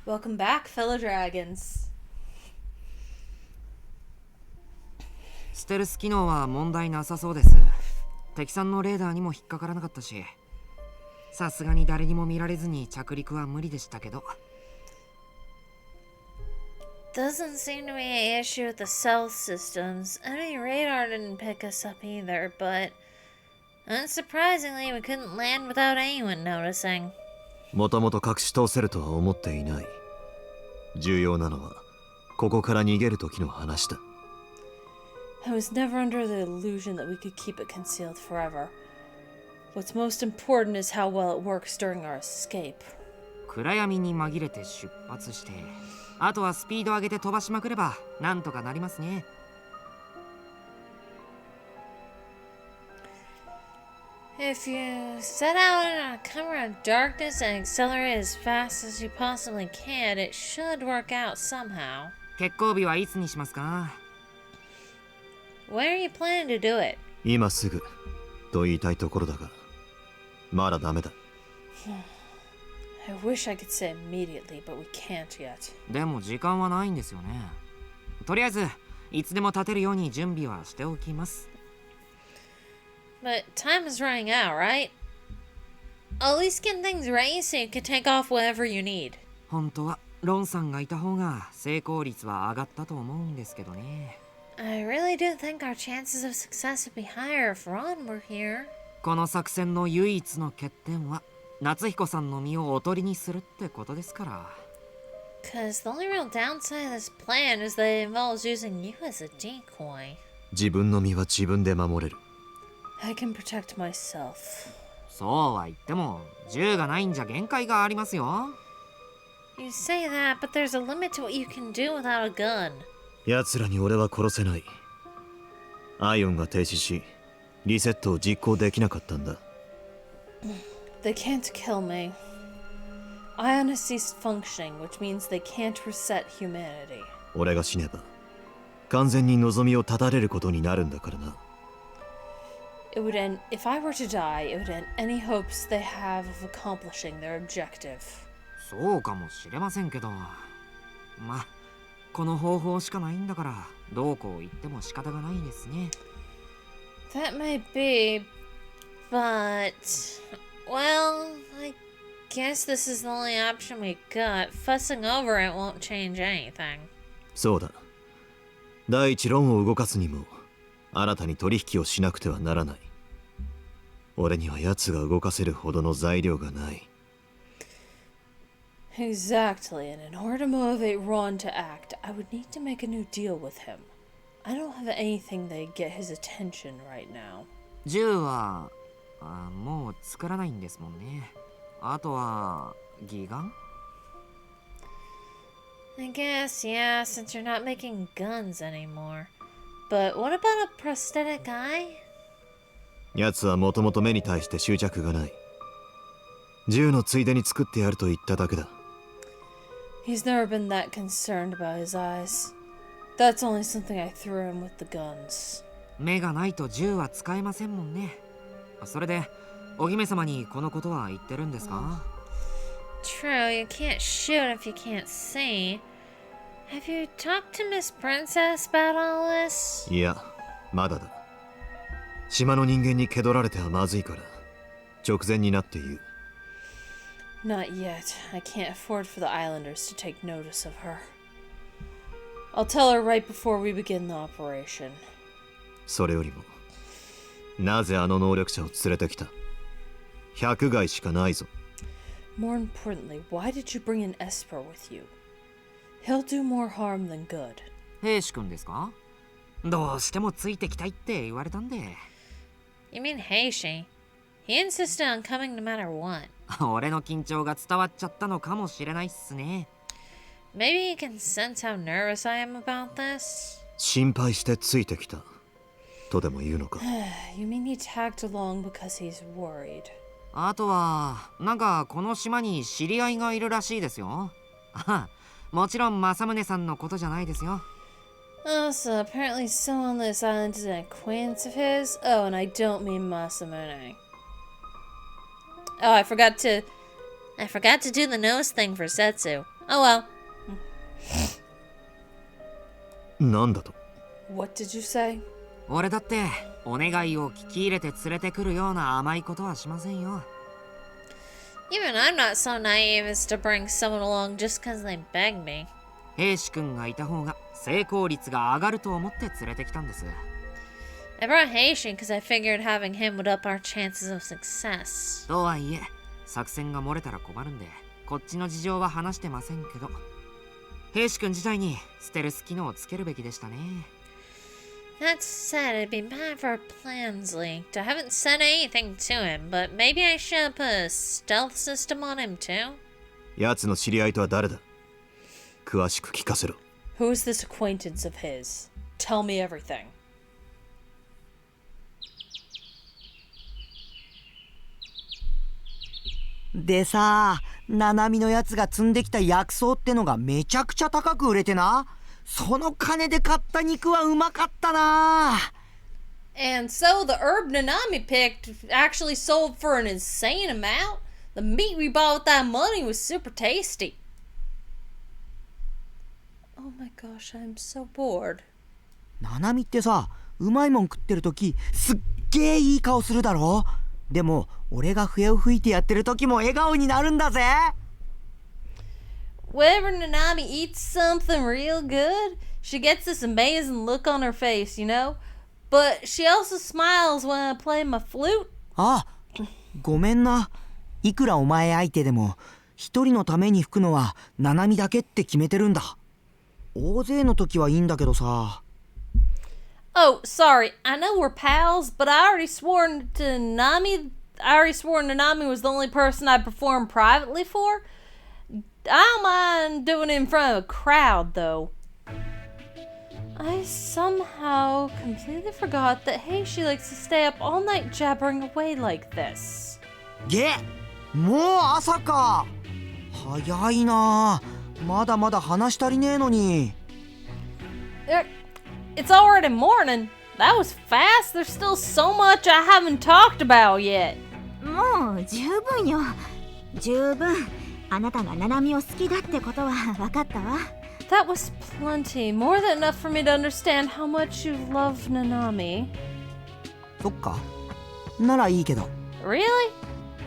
Welcome back, fellow dragons. ステルス機能は問題なさそうです。敵さんのレーダーにも引っかからなかったし、さすがに誰にも見られずに着陸は無理でしたけど。Doesn't seem to be an issue with the stealth systems. Any radar didn't pick us up either, but unsurprisingly, we couldn't land without anyone noticing. もともと隠し通せるとは思っていない。重要なのはここから逃げる時の話だ。I was never under the illusion that we could keep it concealed forever. What's most important is how well it works during our escape. 暗闇に紛れて出発して、あとはスピード上げて飛ばしまくればなんとかなりますね。If you set out in a cover of darkness and accelerate as fast as you possibly can, it should work out somehow. 決行日はいつにしますか？ When are you planning to do it? 今すぐと言いたいところだが、まだダメだ。I wish I could say immediately, but we can't yet. でも時間はないんですよね。とりあえずいつでも立てるように準備はしておきます。But time is running out, right? At least get things ready so you can take off whenever you need. 本当はロンさんがいた方が成功率は上がったと思うんですけどね。I really do think our chances of success would be higher if Ron were here. この作戦の唯一の欠点は夏彦さんの身をおとりにするってことですから。Cause the only real downside of this plan is that it involves using you as a decoy. 自分の身は自分で守れる。I can protect myself. そうは言っても銃がないんじゃ限界がありますよ。You say that, but there's a limit to what you can do without a gun. 奴らに俺は殺せない。アイオンが停止し、リセットを実行できなかったんだ。They can't kill me. Ion has ceased functioning, which means they can't reset humanity. 俺が死ねば、完全に望みを絶たれることになるんだからな。It would end, if I were to die, it would end any hopes they have of accomplishing their objective. そうかもしれませんけど、まあこの方法しかないんだからどうこう言っても仕方がないですね。 That may be, but well, I guess this is the only option we got. Fussing over it won't change anything. そうだ。第一論を動かすにも新たに取引をしなくてはならない。俺には奴が動かせるほどの材料がない。Exactly, and in order to motivate Ron to act, I would need to make a new deal with him. I don't have anything that'd get his attention right now. 銃はもう作らないんですもんね。あとはギガン？ I guess, yeah, since you're not making guns anymore. But what about a prosthetic eye? 奴はもともと目に対して執着がない。銃のついでに作ってやると言っただけだ。He's never been that concerned about his eyes. That's only something I threw him with the guns. 目がないと銃は使えませんもんね。それでお姫様にこのことは言ってるんですか？ True, you can't shoot if you can't see. Have you talked to Miss Princess about all this? いや、まだだ。島の人間に気取られてはまずいから、直前になって言う。Not yet. I can't afford for the islanders to take notice of her. I'll tell her right before we begin the operation. それよりも、なぜあの能力者を連れてきた？百害しかないぞ。More importantly, why did you bring an Esper with you? He'll do more harm than good. 兵士くんですか？どうしてもついてきたいって言われたんで。You mean Heishi? He insisted on coming no matter what. 俺の緊張が伝わっちゃったのかもしれないっすね。Maybe you can sense how nervous I am about this? 心配してついてきた。とでも言うのか。You mean he tagged along because he's worried? あとはなんかこの島に知り合いがいるらしいですよ。もちろん政宗さんのことじゃないですよ。Oh, so apparently someone on this island is an acquaintance of his? Oh, and I don't mean Masamune. Oh, I forgot to do the nose thing for Setsu. Oh well. なんだと？ What did you say? 俺だってお願いを聞き入れて連れてくるような甘いことはしませんよ。 Even I'm not so naive as to bring someone along just because they beg me. 兵士君がいた方が成功率が上がると思って連れてきたんです。 I brought Haitian because I figured having him would up our chances of success. とはいえ作戦が漏れたら困るんでこっちの事情は話してませんけど、兵士君自体にステルス機能をつけるべきでしたね。 That said, it'd be bad if our plans leaked. I haven't said anything to him, but maybe I should put a stealth system on him too? 奴の知り合いとは誰だ？詳しく聞かせろ。 Who is this acquaintance of his? Tell me everything. でさ、ナナミのやつが積んできた薬草ってのがめちゃくちゃ高く売れてな。その金で買った肉はうまかったな。 And so the herb Nanami picked actually sold for an insane amount? The meat we bought with that money was super tasty. Oh my gosh, I'm so bored. ナナミってさ、うまいもん食ってるときすっげーいい顔するだろ。でも俺が笛を吹いてやってるときも笑顔になるんだぜ。 Whenever Nanami eats something real good, she gets this amazing look on her face, you know? But she also smiles when I play my flute. あ、ごめんな。いくらお前相手でも一人のために吹くのはナナミだけって決めてるんだ。大勢の時はいいんだけどさ。 Oh, sorry. I know we're pals, but I already swore Nanami was the only person I performed privately for. I don't mind doing it in front of a crowd, though. I somehow completely forgot that Heishi likes to stay up all night jabbering away like this. げ、もう朝か。早いな。まだまだ話足りねえのに。 It's already morning. That was fast. There's still so much I haven't talked about yet. もう十分よ。十分。あなたがナナミを好きだってことは分かったわ。 That was plenty. More than enough for me to understand how much you love Nanami. そっか。ならいいけど。 Really?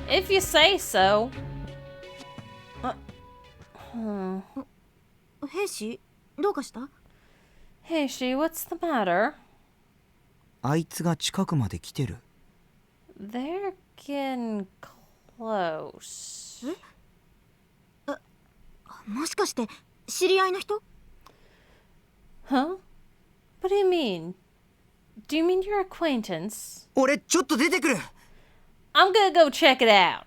If you say so. 兵士、どうかした？ Heishi, what's the matter? あいつが近くまで来てる。 They're getting close. もしかして知り合いの人？ Huh? What do you mean? Do you mean your acquaintance? 俺ちょっと出てくる。 I'm gonna go check it out.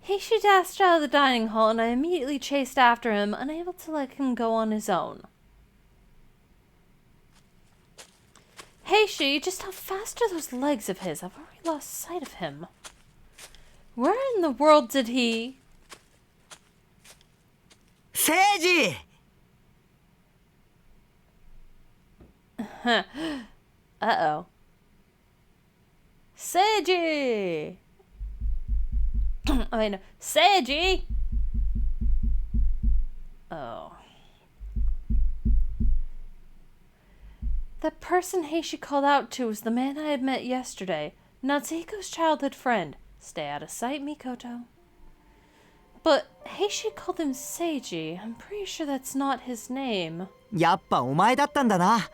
Heishi dashed out of the dining hall and I immediately chased after him, unable to let him go on his own. Heishi, just how fast are those legs of his? I've already lost sight of him. Where in the world did he... セイジ! Uh-oh. Seiji! I mean, Seiji! Oh. The person Heishi called out to was the man I had met yesterday, Natsuhiko's childhood friend. Stay out of sight, Mikoto. But Heishi called him Seiji. I'm pretty sure that's not his name. やっぱお前だったんだな。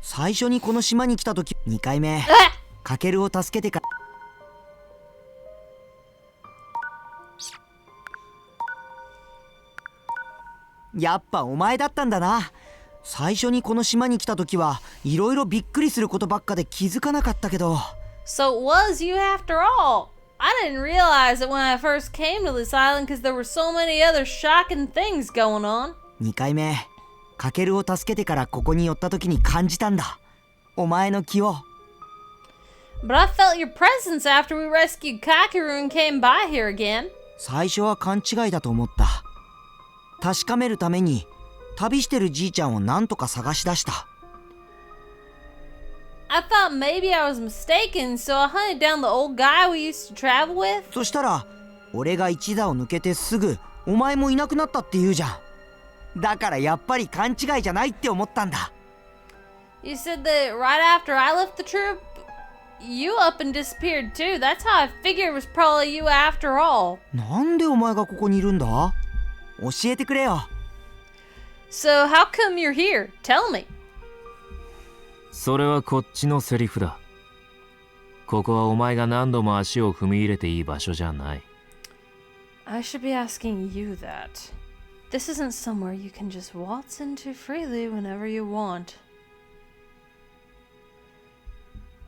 最初にこの島に来た時、2回目。カケルを助けてから。やっぱお前だったんだな。最初にこの島に来た時はいろいろびっくりすることばっかで気づかなかったけど。 So it was you after all. I didn't realize it when I first came to this island because there were so many other shocking things going on. 2回目、カケルを助けてからここに寄った時に感じたんだ。お前の気を。 But I felt your presence after we rescued Kakeru and came by here again. 最初は勘違いだと思った。確かめるために旅してるじいちゃんをなんとか探し出した。 I thought maybe I was mistaken, so I hunted down the old guy we used to travel with. そしたら俺が一座を抜けてすぐお前もいなくなったって言うじゃん。だからやっぱり勘違いじゃないって思ったんだ。 You said that right after I left the troop, you up and disappeared too. That's how I figured it was probably you after all. なんでお前がここにいるんだ？教えてくれよ。 So how come you're here? Tell me. それはこっちのセリフだ。ここはお前が何度も足を踏み入れていい場所じゃない。I should be asking you that. This isn't somewhere you can just waltz into freely whenever you want.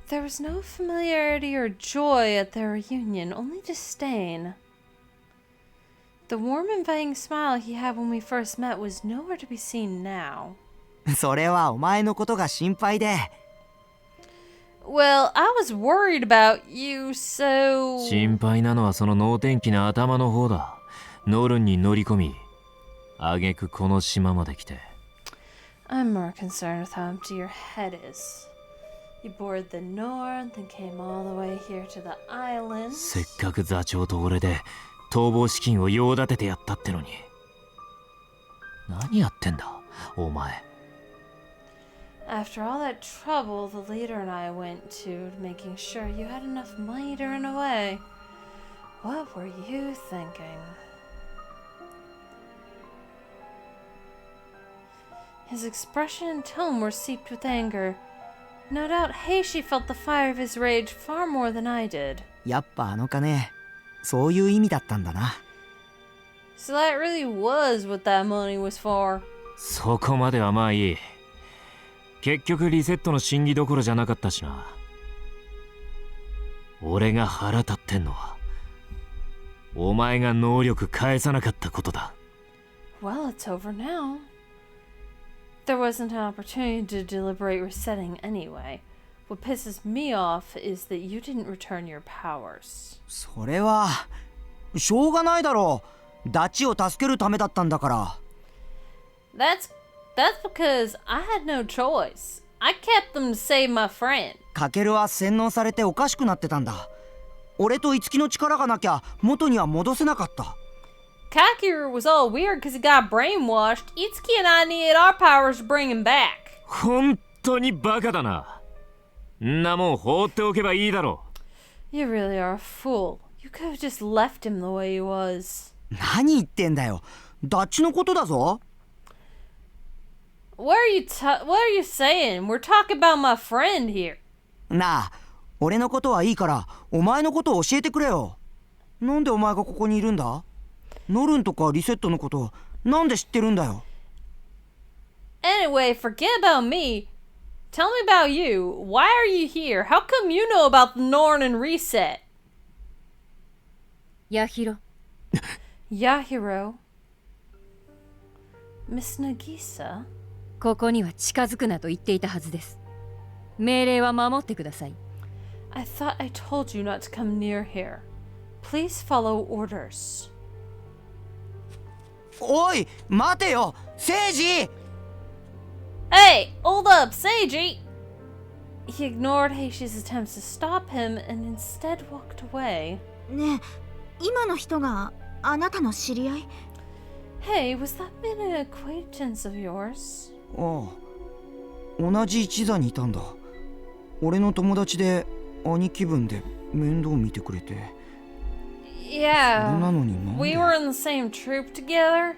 There was no familiarity or joy at their reunion, only disdain. The warm, inviting smile he had when we first met was nowhere to be seen now. それはお前のことが心配で。 Well, I was worried about you, so... 心配なのはその能天気な頭の方だ。ノルンに乗り込み、挙句この島まで来て。I'm more concerned with how empty your head is. You boarded the Norn, then came all the way here to the island. せっかく座長と俺で逃亡資金を用立ててやったってのに。何やってんだ、お前。After all that trouble the leader and I went to, making sure you had enough money to run away, what were you thinking? His expression and tone were seeped with anger. No doubt Heishi felt the fire of his rage far more than I did. やっぱあの金、そういう意味だったんだな。 So that really was what that money was for. そこまではまあいい。結局リセットの審議どころじゃなかったしな。俺が腹立ってんのは、お前が能力返さなかったことだ。Well, it's over now. There wasn't an opportunity to deliberate resetting anyway. What pisses me off is that you didn't return your powers. それはしょうがないだろう。ダチを助けるためだったんだから。 That's because I had no choice. I kept them to save my friend. カケルは洗脳されておかしくなってたんだ。俺と樹の力がなきゃ元には戻せなかった。 Kakeru was all weird because he got brainwashed. Itsuki and I needed our powers to bring him back. 本当にバカだな。んなもん放っておけばいいだろう。You really are a fool. You could have just left him the way he was. 何言ってんだよ。ダッチのことだぞ。 What are you saying? We're talking about my friend here. なあ、俺のことはいいからお前のことを教えてくれよ。なんでお前がここにいるんだ？ノルンとかリセットのことなんで知ってるんだよ。 Anyway, forget about me. Tell me about you. Why are you here? How come you know about the Norn and reset? ヤヒロ。 Yahiro. Miss Nagisa? ここには近づくなと言っていたはずです。命令は守ってください。 I thought I told you not to come near here. Please follow orders. おい、待てよ、セイジ！ Hey, hold up, Seiji! He ignored Heishi's attempts to stop him and instead walked away. ねえ、今の人があなたの知り合い？ Hey, was that man an acquaintance of yours? ああ、同じ一座にいたんだ。俺の友達で兄貴分で面倒見てくれて。 Yeah, それなのになんで？ we were in the same troop together.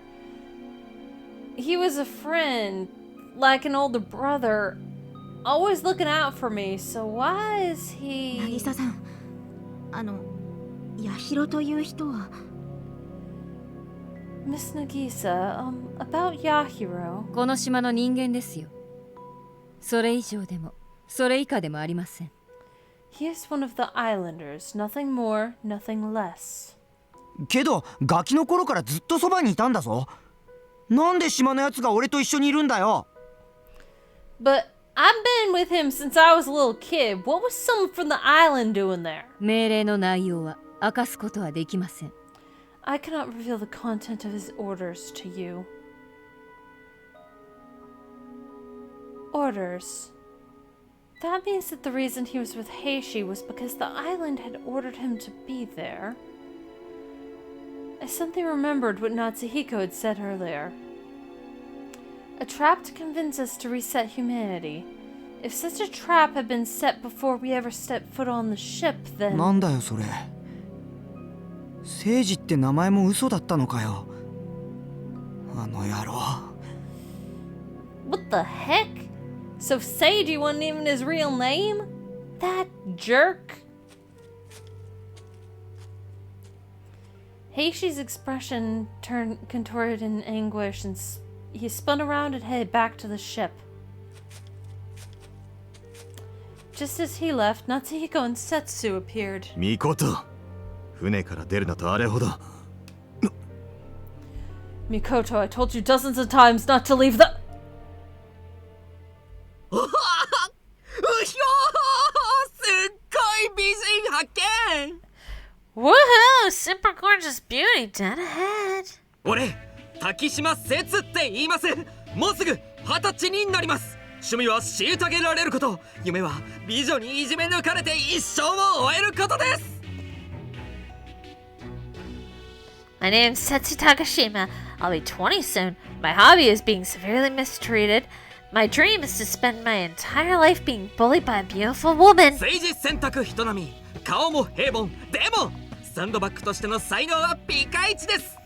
He was a friend, like an older brother, always looking out for me, so why is he... 渚さん、ヤヒロという人は？ Miss Nagisa, about Yahiro. この島の人間ですよ。それ以上でもそれ以下でもありません。 He is one of the islanders, nothing more, nothing less. けどガキの頃からずっとそばにいたんだぞ。なんで島のやつが俺と一緒にいるんだよ。 But I've been with him since I was a little kid. What was someone from the island doing there? 命令の内容は明かすことはできません。 I cannot reveal the content of his orders to you. Orders. That means that the reason he was with Heishi was because the island had ordered him to be there. I suddenly remembered what Natsuhiko had said earlier. A trap to convince us to reset humanity. If such a trap had been set before we ever stepped foot on the ship, then... なんだよそれ。聖司って名前も嘘だったのかよ。あの野郎。What the heck? So Seiji wasn't even his real name? That jerk. Heishi's expression contorted in anguish, and he spun around and headed back to the ship. Just as he left, Natsuhiko and Setsu appeared. ミコト、船から出るなとあれほど。Mikoto, I told you dozens of times not to leave the... うひょー、すっごい美人発見。 Woohoo! Super gorgeous beauty dead ahead. 俺、滝島節って言います。もうすぐ20歳になります。趣味は虐げられること。夢は美女にいじめ抜かれて一生を終えることです。My name's Setsu Takashima. I'll be 20 soon. My hobby is being severely mistreated. My dream is to spend my entire life being bullied by a beautiful woman. 政治選択人並み、顔も平凡。でもサンドバッグとしての才能はピカイチです。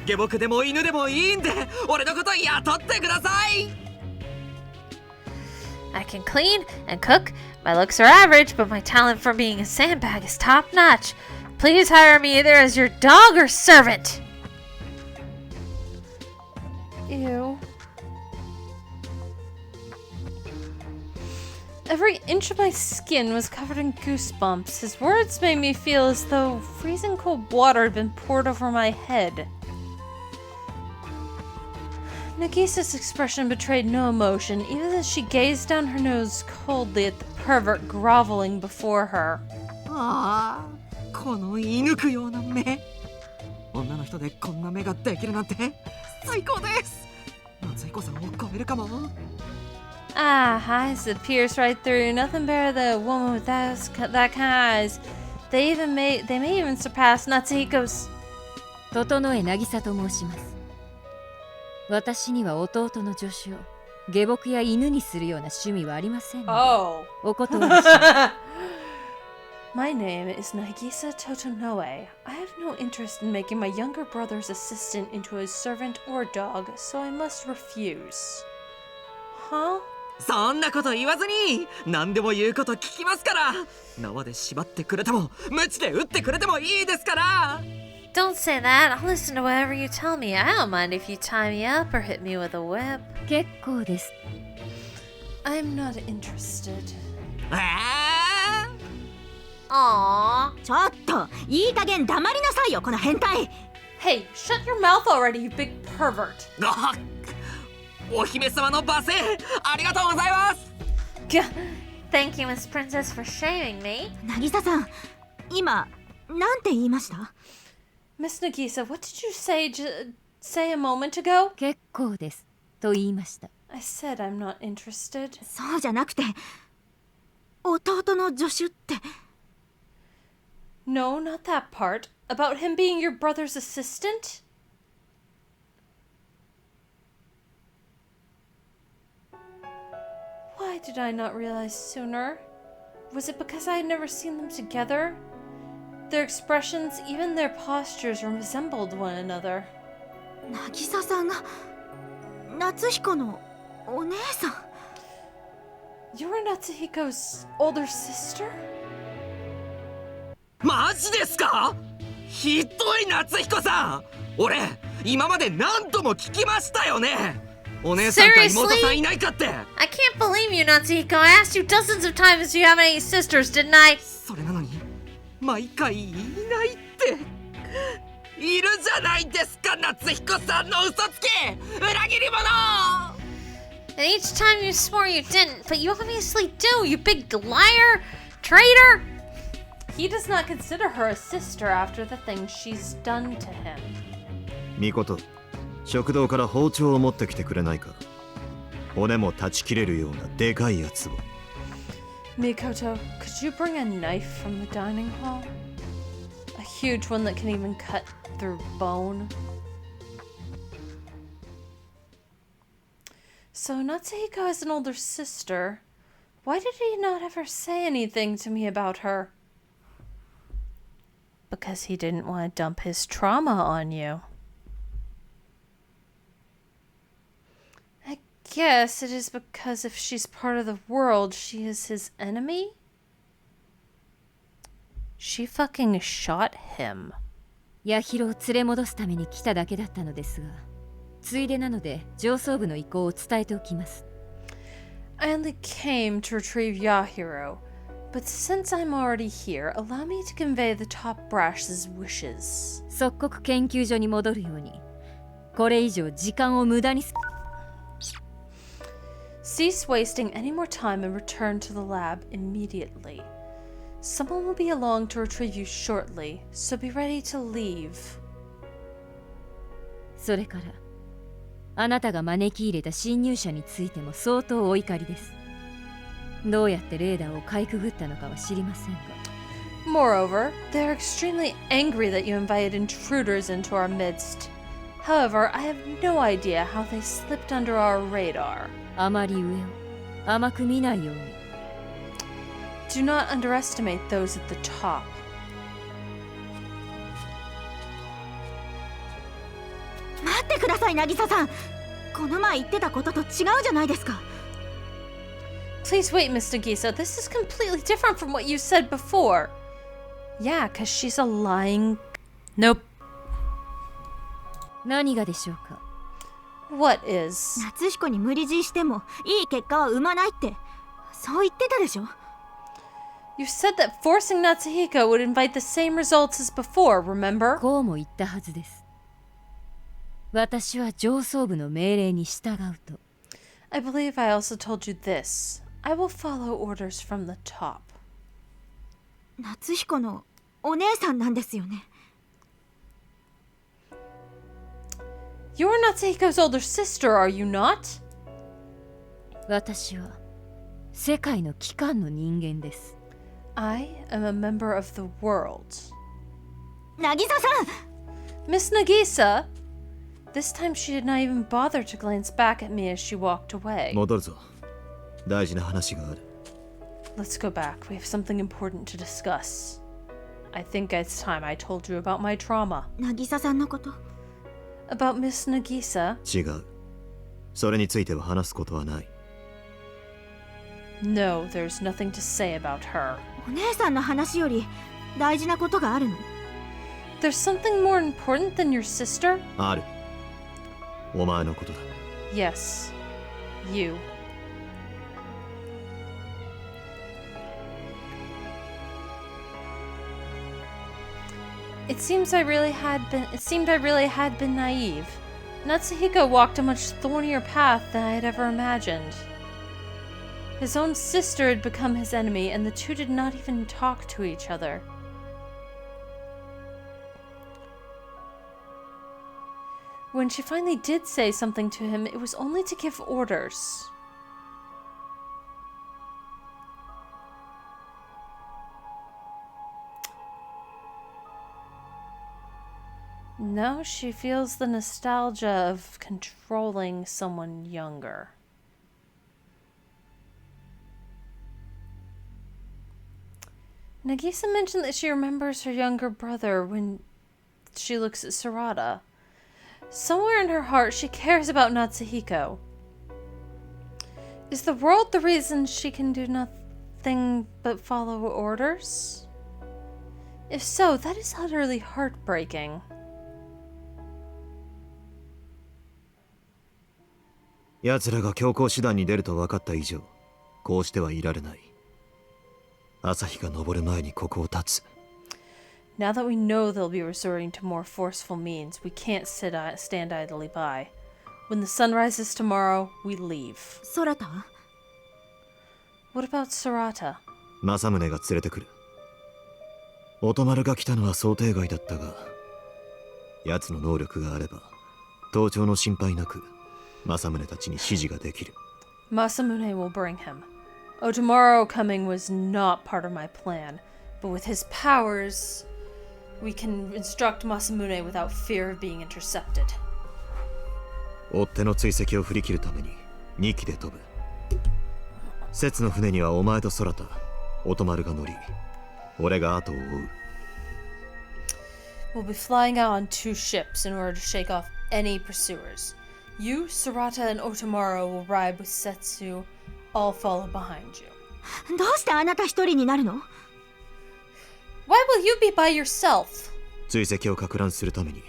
下僕でも犬でもいいんで、俺のこと雇ってください。I can clean and cook. My looks are average, but my talent for being a sandbag is top notch. Please hire me either as your dog or servant. Ew. Every inch of my skin was covered in goosebumps. His words made me feel as though freezing cold water had been poured over my head. Nagisa's expression betrayed no emotion, even as she gazed down her nose coldly at the pervert groveling before her. ああ、この射抜くような目。女の人でこんな目ができるなんて最高です。夏彦さんを超えるかも。Ah, eyes that pierce right through. Nothing better than a woman with that kind of eyes. They may even surpass Natsuhiko's. 整え渚と申します。私には弟の助手を下僕や犬にするような趣味はありませんので、お断りします。My name is Nagisa Totonoe. I have no interest in making my younger brother's assistant into a servant or dog, so I must refuse. Huh? そんなこと言わずに何でも言うこと聞きますから。縄で縛ってくれても鞭で打ってくれてもいいですから。 Don't say that. I'll listen to whatever you tell me. I don't mind if you tie me up or hit me with a whip. 結構です。I'm not interested. Aww. ちょっといい加減黙りなさいよこの変態。 Hey, shut your mouth already, you big pervert. お姫様の罵声ありがとうございます。 Thank you, Miss Princess, for shaming me. 渚さん、今なんて言いました？ Miss Nagisa, what did you say a moment ago? 結構ですと言いました。 I said I'm not interested. そうじゃなくて、弟の助手って。 No, not that part. About him being your brother's assistant? Why did I not realize sooner? Was it because I had never seen them together? Their expressions, even their postures, resembled one another. 渚さんが夏彦のお姉さん。 You're Natsuhiko's older sister? マジですか？ひどい夏彦さん。俺今まで何度も聞きましたよね。お姉さんか妹さんいないかって。 I can't believe you, Natsuhiko. I asked you dozens of times if you have any sisters, didn't I? それなのに毎回いないって。いるじゃないですか、夏彦さんの嘘つき、裏切り者。 And each time you swore you didn't, but you obviously do, you big liar, traitor. He does not consider her a sister after the things she's done to him. ミコト、食堂から包丁を持ってきてくれないか。骨も断ち切れるようなでかいやつを。Mikoto, could you bring a knife from the dining hall? A huge one that can even cut through bone. So Natsuhiko has an older sister. Why did he not ever say anything to me about her? Because he didn't want to dump his trauma on you. I guess it is because if she's part of the world, she is his enemy? She fucking shot him. ヤヒロを連れ戻すために来ただけだったのですが、ついでなので上層部の意向を伝えておきます。I only came to retrieve Yahiro, but since I'm already here, allow me to convey the top brash's wishes. 即刻研究所に戻るように。これ以上時間を無駄にす。Cease wasting any more time and return to the lab immediately. Someone will be along to retrieve you shortly, so be ready to leave. それから、あなたが招き入れた侵入者についても相当お怒りです。どうやってレーダーをかいくぐったのかは知りませんが。Moreover, they are extremely angry that you invited intruders into our midst. However, I have no idea how they slipped under our radar. あまり上を甘く見ないように。Do not underestimate those at the top. 待ってください、渚さん。この前言ってたことと違うじゃないですか。Please wait, Miss Nagisa. This is completely different from what you said before. Yeah, because she's a lying... Nope. 何がでしょうか。What is? 夏彦に無理強いしてもいい結果は生まないってそう言ってたでしょ。You said that forcing Natsuhiko would invite the same results as before, remember? こうも言ったはずです。私は上層部の命令に従うと。I believe I also told you this. I will follow orders from the top. 夏彦のお姉さんなんですよね。You're Natsuhiko's older sister, are you not? 私は世界の機関の人間です。I am a member of the world. 渚さん Miss Nagisa? This time she did not even bother to glance back at me as she walked away. 戻るぞ。大事な話がある。Let's go back. We have something important to discuss. I think it's time I told you about my trauma. 渚さんのこと。About Miss Nagisa? 違う。それについては話すことはない。No, there's nothing to say about her. お姉さんの話より大事なことがあるの。There's something more important than your sister? ある。お前のことだ。Yes, you. It seemed I really had been naive. Natsuhiko walked a much thornier path than I had ever imagined. His own sister had become his enemy, and the two did not even talk to each other. When she finally did say something to him, it was only to give orders. Now she feels the nostalgia of controlling someone younger. Nagisa mentioned that she remembers her younger brother when she looks at Sarada. Somewhere in her heart, she cares about Natsuhiko. Is the world the reason she can do nothing but follow orders? If so, that is utterly heartbreaking. 奴らが強行手段に出ると分かった以上、こうしてはいられない。朝日が昇る前にここを立つ。Now that we know they'll be resorting to more forceful means, we can't stand idly by. When the sun rises tomorrow, we leave. 空田は What about Sarata? 政宗が連れてくる。音丸が来たのは想定外だったが、奴の能力があれば、盗聴の心配なく、政宗たちに指示ができる。Masamune will bring him. Otomaru coming was not part of my plan, but with his powers, we can instruct Masamune without fear of being intercepted. 追っ手の追跡を振り切るために2機で飛ぶ。節の船にはお前と空田、音丸が乗り、俺が後を追う。We'll be flying out on 2 ships in order to shake off any pursuers. You, Sarata, and Otomaru will ride with Setsu. I'll follow behind you. どうしてあなた一人になるの？ Why will you be by yourself? 追跡を撹乱するために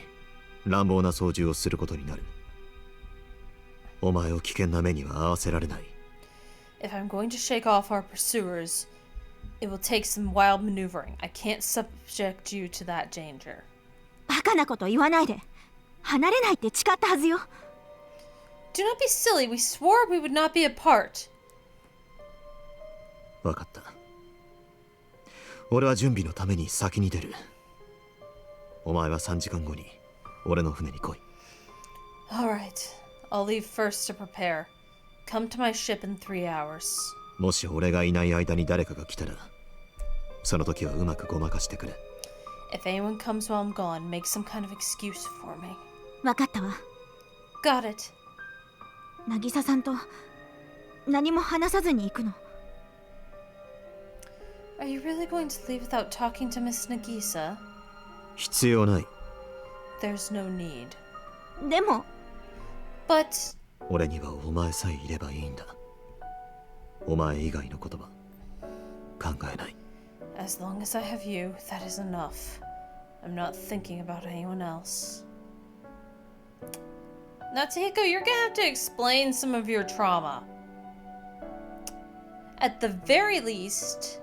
乱暴な操縦をすることになる。お前を危険な目には合わせられない。If I'm going to shake off our pursuers, it will take some wild maneuvering. I can't subject you to that danger. バカなこと言わないで。離れないって誓ったはずよ。Do not be silly. We swore we would not be apart. わかった。俺は準備のために先に出る。お前は3時間後に俺の船に来い。Alright. I'll leave first to prepare. Come to my ship in 3 hours. もし俺がいない間に誰かが来たら、その時はうまくごまかしてくれ。If anyone comes while I'm gone, make some kind of excuse for me. わかったわ。Got it. 渚さんと何も話さずに行くの。Are you really going to leave without talking to Miss Nagisa? 必要ない。There's no need. でも But 俺にはお前さえいればいいんだ。お前以外の言葉考えない。as long as I have you, that is enough. I'm not thinking about anyone else. Natsuhiko, you're gonna have to explain some of your trauma. At the very least,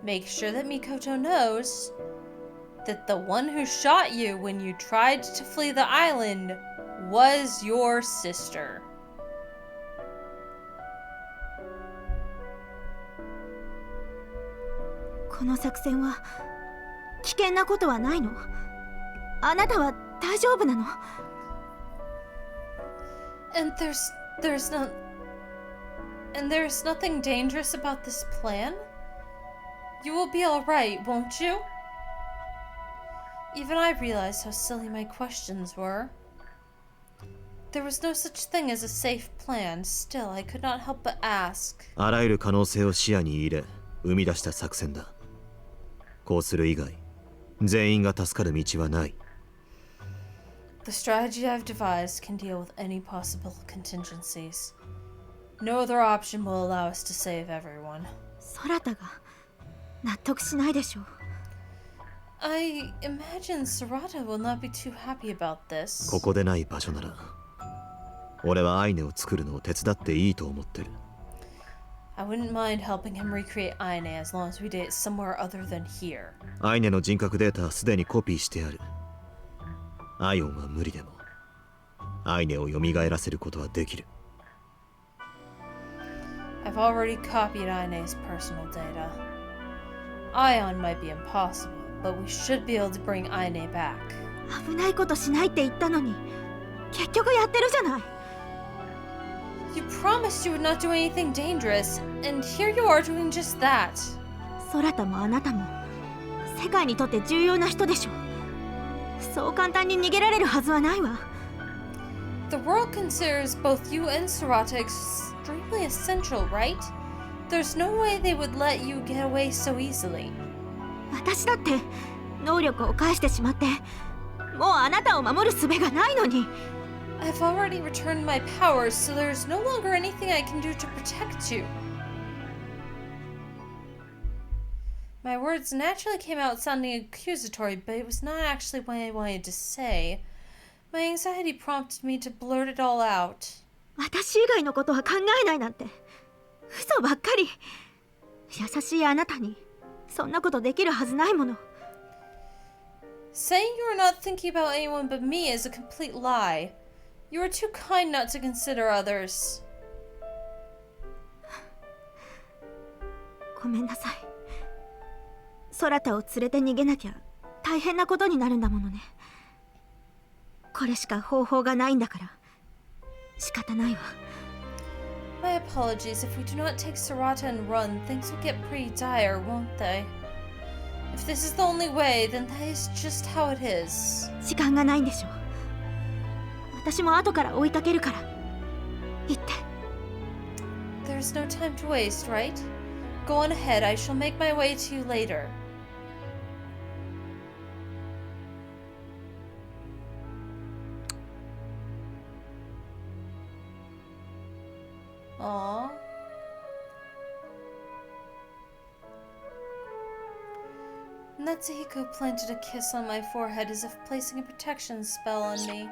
make sure that Mikoto knows that the one who shot you when you tried to flee the island was your sister. この作戦は危険なことはないの？あなたは大丈夫なの？ And there's nothing dangerous about this plan? You will be alright, won't you? Even I realized how silly my questions were. There was no such thing as a safe plan. Still, I could not help but ask. あらゆる可能性を視野に入れ、生み出した作戦だ。こうする以外、全員が助かる道はない。The strategy I've devised can deal with any possible contingencies. No other option will allow us to save everyone. 空田が納得しないでしょう。I imagine Sarata will not be too happy about this. ここでない場所なら、俺はアイネを作るのを手伝っていいと思ってる。I wouldn't mind helping him recreate Aine as long as we did it somewhere other than here. アイネの人格データはすでにコピーしてある。アイオンは無理でも、アイネを蘇らせることはできる。I've already copied Aine's personal data. Ion might be impossible, but we should be able to bring Aine back. 危ないことしないって言ったのに結局やってるじゃない。 You promised you would not do anything dangerous, and here you are doing just that. 空田もあなたも世界にとって重要な人でしょ。そう簡単に逃げられるはずはないわ。 The world considers both you and Sarata extremely essential, right? There's no way they would let you get away so easily. 私だって能力を返してしまってもうあなたを守る術がないのに。 I've already returned my powers, so there's no longer anything I can do to protect you. My words naturally came out sounding accusatory, but it was not actually what I wanted to say. My anxiety prompted me to blurt it all out. 私以外のことは考えないなんて嘘ばっかり。優しいあなたにそんなことできるはずないもの。 Saying you are not thinking about anyone but me is a complete lie. You are too kind not to consider others. ごめんなさい。空田を連れて逃げなきゃ大変なことになるんだものね。これしか方法がないんだから仕方ないわ。 My apologies. If we do not take Sarata and run, things will get pretty dire, won't they? If this is the only way, then that is just how it is. 時間がないんでしょ。私も後から追いかけるから。行って。There's no time to waste, right? Go on ahead, I shall make my way to you later. Aww. Natsuhiko planted a kiss on my forehead as if placing a protection spell on me.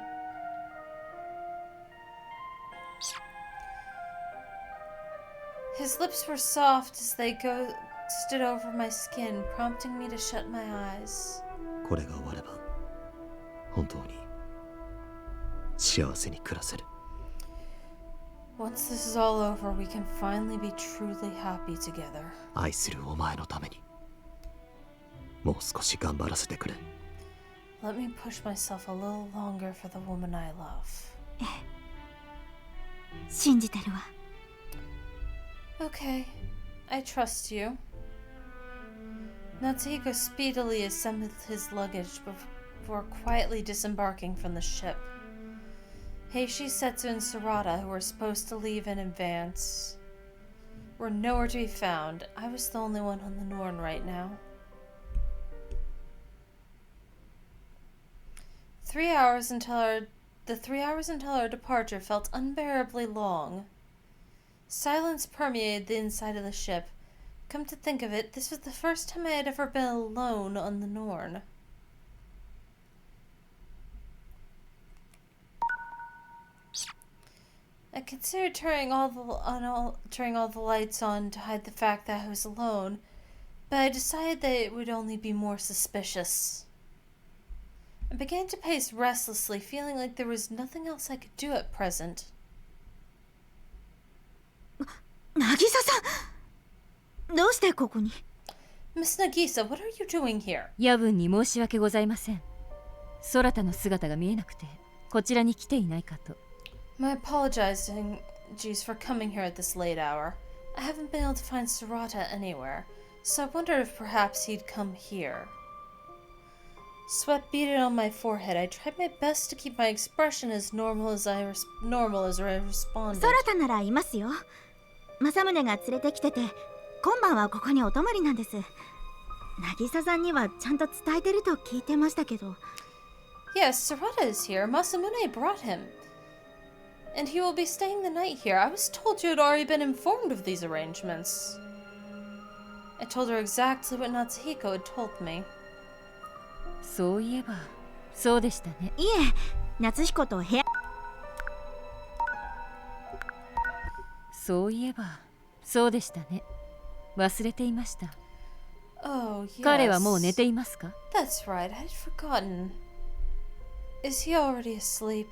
His lips were soft as they ghosted over my skin, prompting me to shut my eyes. これが終われば本当に幸せに暮らせる。 Once this is all over, we can finally be truly happy together. 愛するお前のためにもう少し頑張らせてくれ。 Let me push myself a little longer for the woman I love. 信じてるわ。 Okay, I trust you. Natsuhiko speedily assembled his luggage before quietly disembarking from the ship. Heishi, Setsu, and Sarada, who were supposed to leave in advance, were nowhere to be found. I was the only one on the Norn right now. 3 hours until our departure felt unbearably long. Silence permeated the inside of the ship. Come to think of it, this was the first time I had ever been alone on the Norn. I considered turning all the lights on to hide the fact that I was alone, but I decided that it would only be more suspicious. I began to pace restlessly, feeling like there was nothing else I could do at present. 渚さん、どうしてここに？ Miss Nagisa, what are you doing here? 夜分に申し訳ございません。空田の姿が見えなくて、こちらに来ていないかと。My apologizing for coming here at this late hour. I haven't been able to find Sarata anywhere, so I wondered if perhaps he'd come here. Sweat beaded on my forehead. I tried my best to keep my expression as normal as I responded. 空田ならいますよ。政宗が連れてきてて、今晩はここにお泊まりなんです。渚さんにはちゃんと伝えてると聞いてましたけど。Yes, Sarata is here. Masamune brought him. And he will be staying the night here. I was told you had already been informed of these arrangements. I told her exactly what Natsuhiko had told me. そういえば、そうでしたね。いえ、夏彦と部屋。そういえば、そうでしたね。忘れていました。Oh, yes. 彼はもう寝ていますか？ That's right, I'd forgotten. Is he already asleep?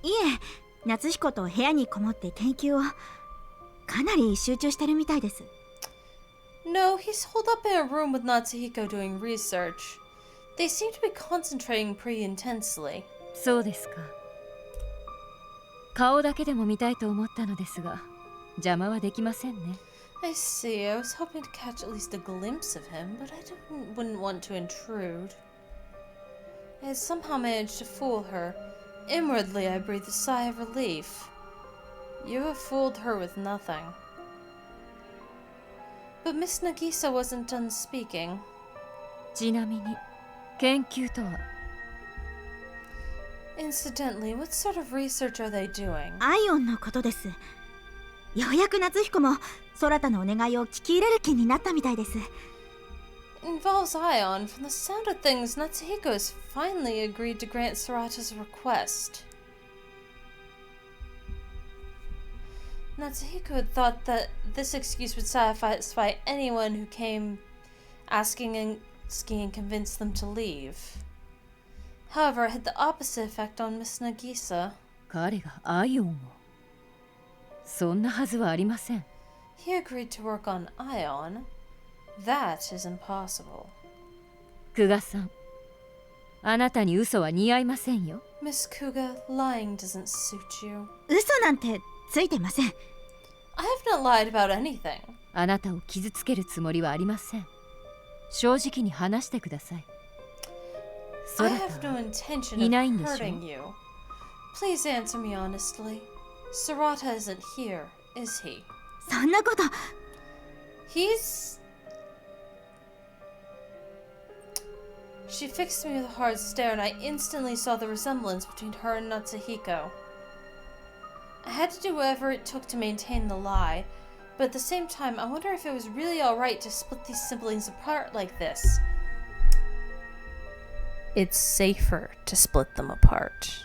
いえ、夏彦と部屋にこもって研究をかなり集中してるみたいです。No, he's holed up in a room with Natsuhiko doing research. They seem to be concentrating pretty intensely. そうですか。顔だけでも見たいと思ったのですが、邪魔はできませんね。I see. I was hoping to catch at least a glimpse of him, but I wouldn't want to intrude. I had somehow managed to fool her. Inwardly, I breathed a sigh of relief. You have fooled her with nothing. But Miss Nagisa wasn't done speaking. ちなみに、研究とは？ Incidentally, what sort of research are they doing? アイオンのことです。ようやく夏彦も空田のお願いを聞き入れる気になったみたいです。Involves Ion. From the sound of things, Natsuhiko has finally agreed to grant Sarata's request. Natsuhiko had thought that this excuse would satisfy anyone who came asking and convince them to leave. However, it had the opposite effect on Miss Nagisa. 彼がアイオンを？そんなはずはありません。He agreed to work on Ion. That is impossible. 久我さん、あなたに嘘は似合いませんよ。Miss Kuga, lying doesn't suit you. 嘘なんてついてません。I have not lied about anything. あなたを傷つけるつもりはありません。正直に話してください。 I have no intention of いないんでしょ? hurting you. Please answer me honestly. Sarata isn't here, is he? そんなこと。 He's... She fixed me with a hard stare, and I instantly saw the resemblance between her and Natsuhiko. I had to do whatever it took to maintain the lie, but at the same time, I wonder if it was really alright to split these siblings apart like this. It's safer to split them apart.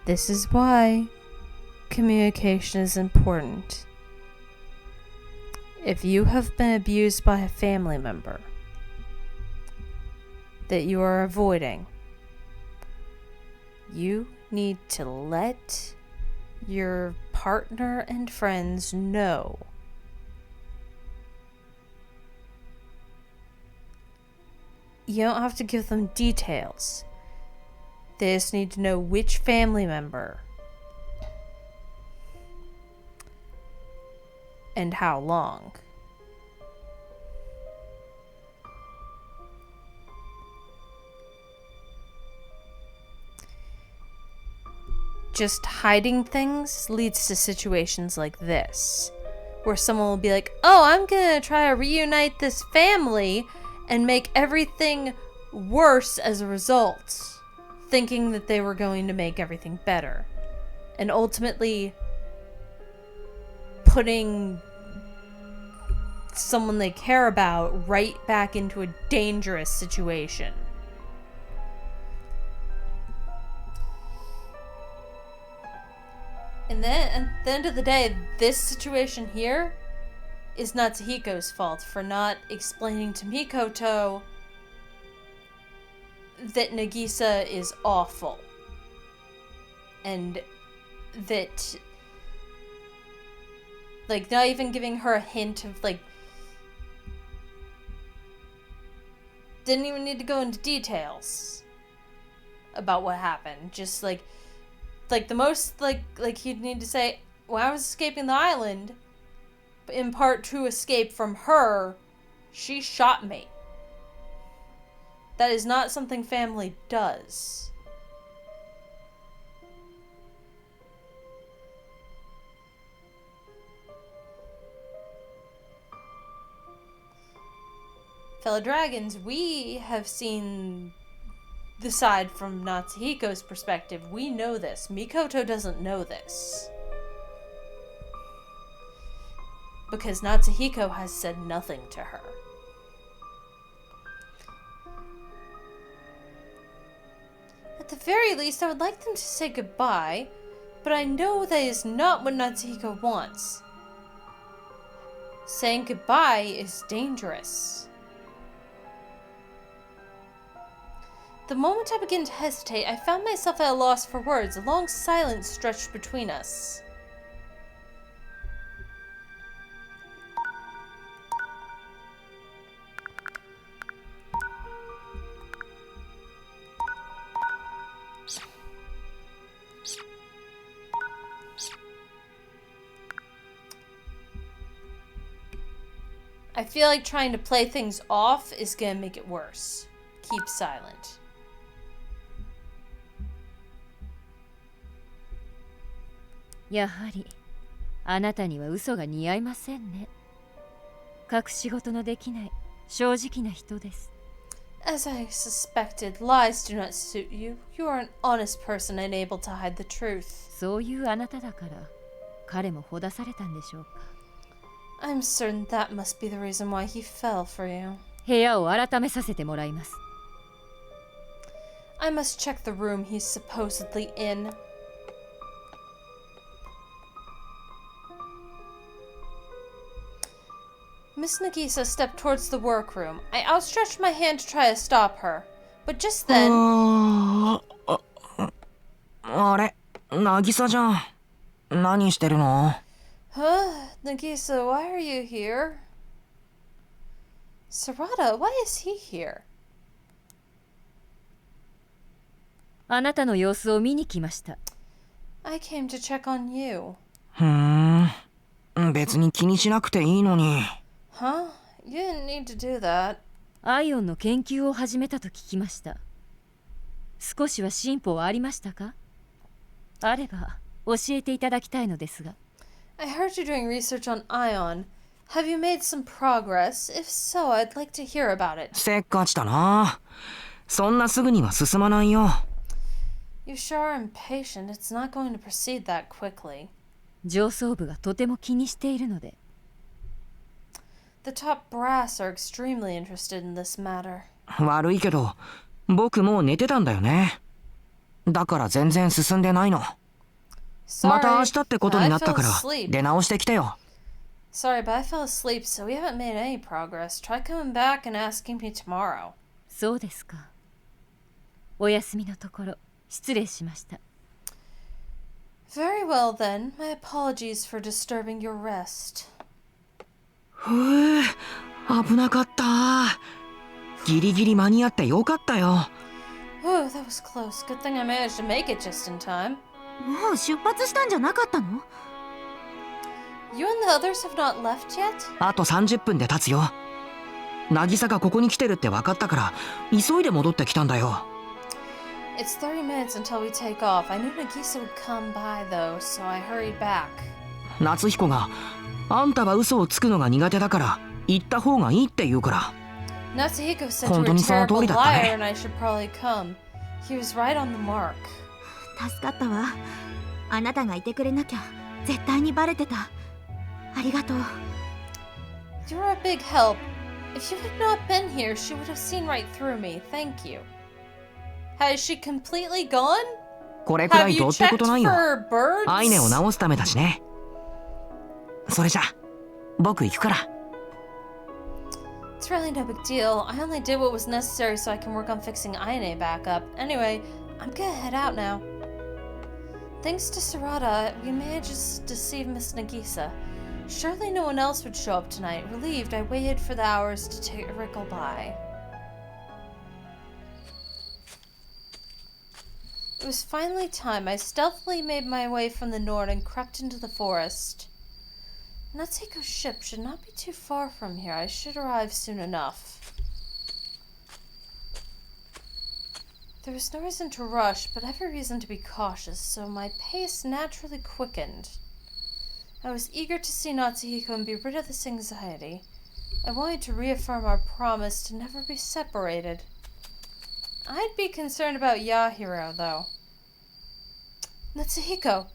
This is why communication is important. If you have been abused by a family member that you are avoiding, you need to let your partner and friends know. You don't have to give them details. They just need to know which family member and how long. Just hiding things leads to situations like this, where someone will be like, oh, I'm gonna try to reunite this family and make everything worse as a result, thinking that they were going to make everything better, and ultimately putting someone they care about right back into a dangerous situation. And then, at the end of the day, this situation here is Natsuhiko's fault for not explaining to Mikoto that Nagisa is awful. And that, like, not even giving her a hint of, like, didn't even need to go into details about what happened. Just, like the most, like he'd need to say, when I was escaping the island, in part to escape from her, she shot me. That is not something family does. Fellow dragons, we have seen the side from Natsuhiko's perspective. We know this. Mikoto doesn't know this. Because Natsuhiko has said nothing to her. At the very least, I would like them to say goodbye, but I know that is not what Natsuhiko wants. Saying goodbye is dangerous. The moment I began to hesitate, I found myself at a loss for words. A long silence stretched between us. I feel like trying to play things off is gonna make it worse. Keep silent. やはりあなたには嘘が似合いませんね。隠し事のできない正直な人です。 As I suspected, lies do not suit you. You are an honest person and able to hide the truth. そういうあなただから彼もほだされたんでしょうか。 I'm certain that must be the reason why he fell for you. 部屋を改めさせてもらいます。 I must check the room he's supposedly in. Miss Nagisa stepped towards the workroom. I outstretched my hand to try to stop her. But just then... あれ、渚じゃん。何してるの? Huh? Nagisa, why are you here? Sarata, why is he here? あなたの様子を見に来ました。 I came to check on you. ふーん。別に気にしなくていいのに。Huh? You didn't need to do that. アイオンの研究を始めたと聞きました。少しは進歩はありましたか？あれば教えていただきたいのですが。I heard you're doing research on Ion. Have you made some progress? If so, I'd like to hear about it. せっかちだな。そんなすぐには進まないよ。You sure are impatient. It's not going to proceed that quickly. 上層部がとても気にしているので。The top brass are extremely interested in this matter. 悪いけど、僕もう寝てたんだよね。だから全然進んでないの。また明日ってことになったから出直してきてよ。Sorry, but I fell asleep, so we haven't made any progress. Try coming back and asking me tomorrow. そうですか。お休みのところ失礼しました。Very well then. My apologies for disturbing your rest. ふう、危なかった。ギリギリ間に合ってよかったよ。Ooh, that was close. Good thing I managed to make it just in time. もう出発したんじゃなかったの？ You and the others have not left yet? あと30分で経つよ。渚がここに来てるって分かったから急いで戻ってきたんだよ。It's 30 minutes until we take off. I knew Nagisa would come by though, so I hurried back. 夏彦があんたは嘘をつくのが苦手だから行った方がいいって言うから。Natsuhiko said you were a terrible liar and I should probably come. He was right on the mark. 助かったわ。あなたがいてくれなきゃ絶対にバレてた。ありがとう。You were a big help. If you had not been here, she would have seen right through me. Thank you. Has she completely gone? これくらいどうってことないよ。 Have you checked for birds? アイネを直すためだしね。それじゃ僕行くから。It's really no big deal. I only did what was necessary so I can work on fixing Ayane back up. Anyway, I'm gonna head out now. Thanks to Sarada, we managed to deceive Miss Nagisa. Surely no one else would show up tonight. Relieved, I waited for the hours to trickle by. It was finally time. I stealthily made my way from the Norn and crept into the forest. Natsuhiko's ship should not be too far from here. I should arrive soon enough. There was no reason to rush, but every reason to be cautious, so my pace naturally quickened. I was eager to see Natsuhiko and be rid of this anxiety. I wanted to reaffirm our promise to never be separated. I'd be concerned about Yahiro, though. Natsuhiko!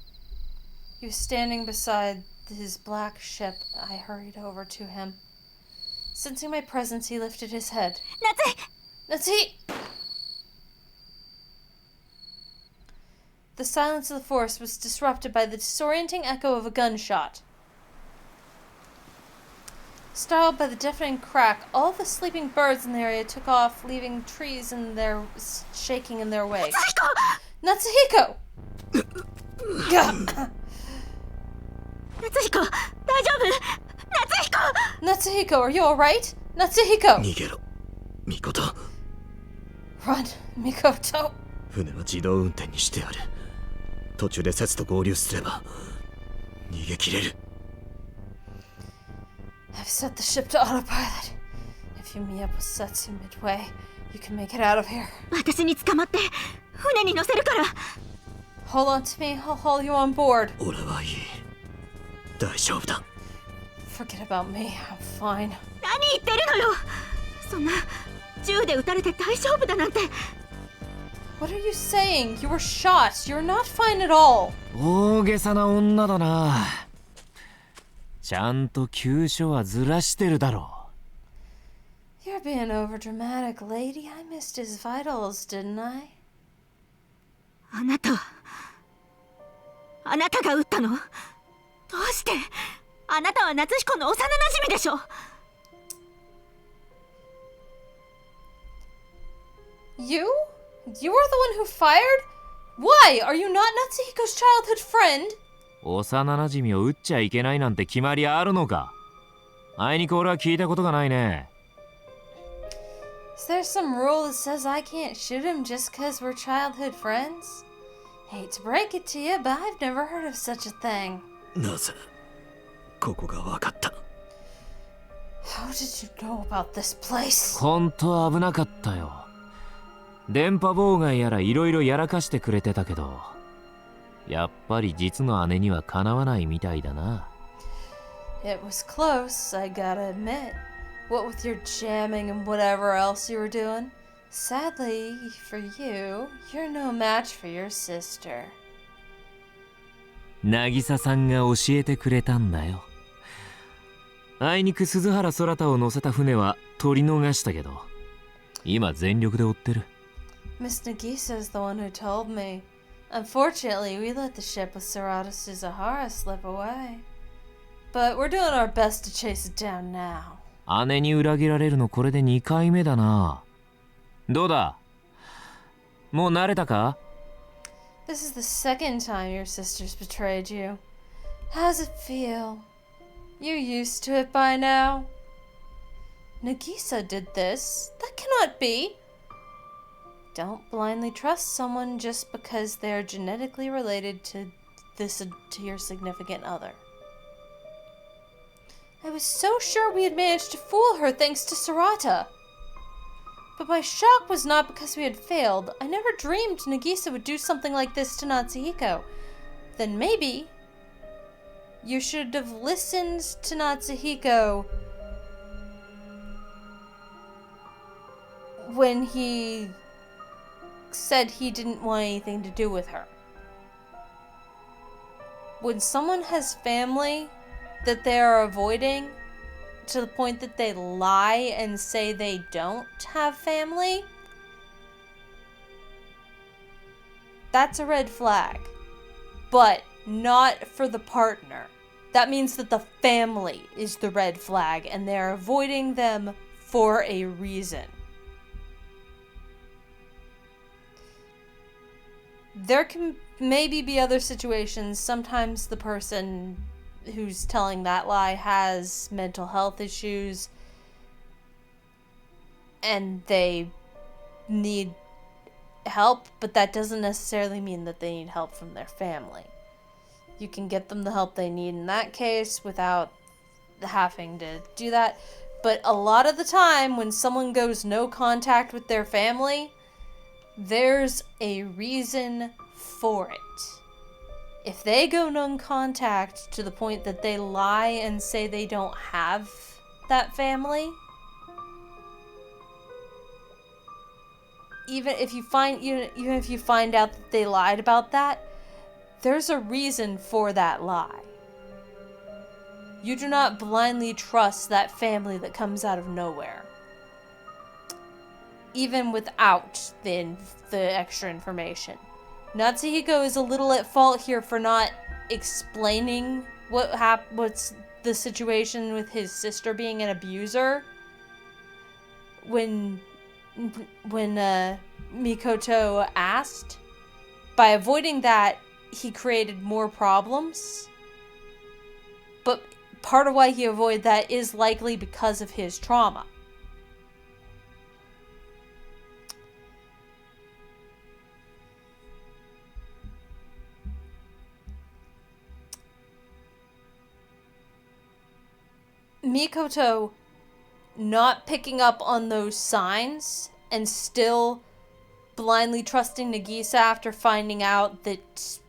He was standing beside his black ship. I hurried over to him. Sensing my presence, he lifted his head. Natsuhi! The silence of the forest was disrupted by the disorienting echo of a gunshot. Startled by the deafening crack, all the sleeping birds in the area took off, leaving trees in their shaking in their wake. Natsuhiko! Natsuhiko, 大丈夫? Natsuhiko, are you alright? Natsuhiko! 逃げろ、ミコト。 Run, Mikoto. 船は自動運転にしてある。途中で節と合流すれば逃げ切れる。 I've set the ship to autopilot. If you meet up with Setsu midway, you can make it out of here. 私に捕まって船に乗せるから。 Hold on to me, I'll haul you on board. 俺はいい。大丈夫だ。 Forget about me, I'm fine. 何言ってるのよ。そんな銃で撃たれて大丈夫だなんて。 What are you saying? You were shot. You're not fine at all. 大げさな女だな。ちゃんと急所はずらしてるだろう。 You're being overdramatic, lady. I missed his vitals, didn't I? あなたが撃ったの？どうして？あなたは夏彦の幼馴染でしょ。 You? You are the one who fired? Why? Are you not Natsuhiko's childhood friend? 幼馴染を撃っちゃいけないなんて決まりあるのか。あいにく俺は聞いたことがないね。 Is there some rule that says I can't shoot him just because we're childhood friends? Hate to break it to you, but I've never heard of such a thing. なぜここが分かった。 How did you know about this place? ほんと危なかったよ。電波妨害やらいろいろやらかしてくれてたけど、やっぱり実の姉にはかなわないみたいだな。It was close, I gotta admit. What with your jamming and whatever else you were doing. Sadly, for you, you're no match for your sister. 渚さんが教えてくれたんだよ。あいにく鈴原空太を乗せた船は取り逃したけど、今全力で追ってる。Miss Nagisa is the one who told me. Unfortunately, we let the ship with Sarada Suzahara slip away. But we're doing our best to chase it down now. 姉に裏切られるのこれで2回目だな。どうだ？もう慣れたか？ This is the second time your sister's betrayed you. How's it feel? You're used to it by now? Nagisa did this. That cannot be. Don't blindly trust someone just because they're genetically related to your significant other. I was so sure we had managed to fool her thanks to Sarata. But my shock was not because we had failed. I never dreamed Nagisa would do something like this to Natsuhiko. Then maybe you should have listened to Natsuhiko when he said he didn't want anything to do with her. When someone has family that they are avoiding to the point that they lie and say they don't have family, that's a red flag. But not for the partner. That means that the family is the red flag and they're avoiding them for a reason. There can maybe be other situations. Sometimes the person who's telling that lie has mental health issues and they need help, but that doesn't necessarily mean that they need help from their family. You can get them the help they need in that case without having to do that. But a lot of the time when someone goes no contact with their family, there's a reason for it. If they go non-contact to the point that they lie and say they don't have that family, even if you find out that they lied about that, there's a reason for that lie. You do not blindly trust that family that comes out of nowhere, even without the extra information. Natsuhiko is a little at fault here for not explaining what's the situation with his sister being an abuser. When Mikoto asked, by avoiding that, he created more problems. But part of why he avoided that is likely because of his trauma. Mikoto not picking up on those signs and still blindly trusting Nagisa after finding out that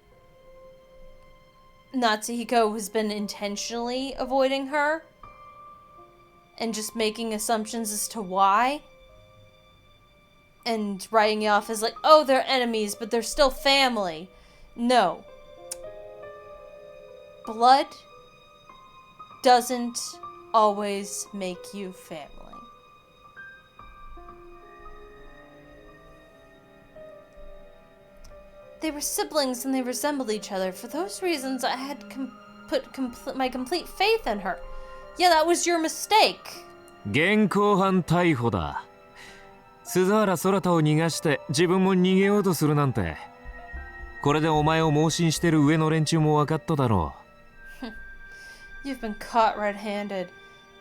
Natsuhiko has been intentionally avoiding her and just making assumptions as to why and writing it off as like, oh, they're enemies, but they're still family. No. Blood doesn't always make you family. They were siblings and they resembled each other. For those reasons, I had put my complete faith in her. Yeah, that was your mistake. 現行犯逮捕だ。鈴原空太を逃がして自分も逃げようとするなんて。これでお前を妄信してる上の連中も分かっただろう。You've been caught red-handed.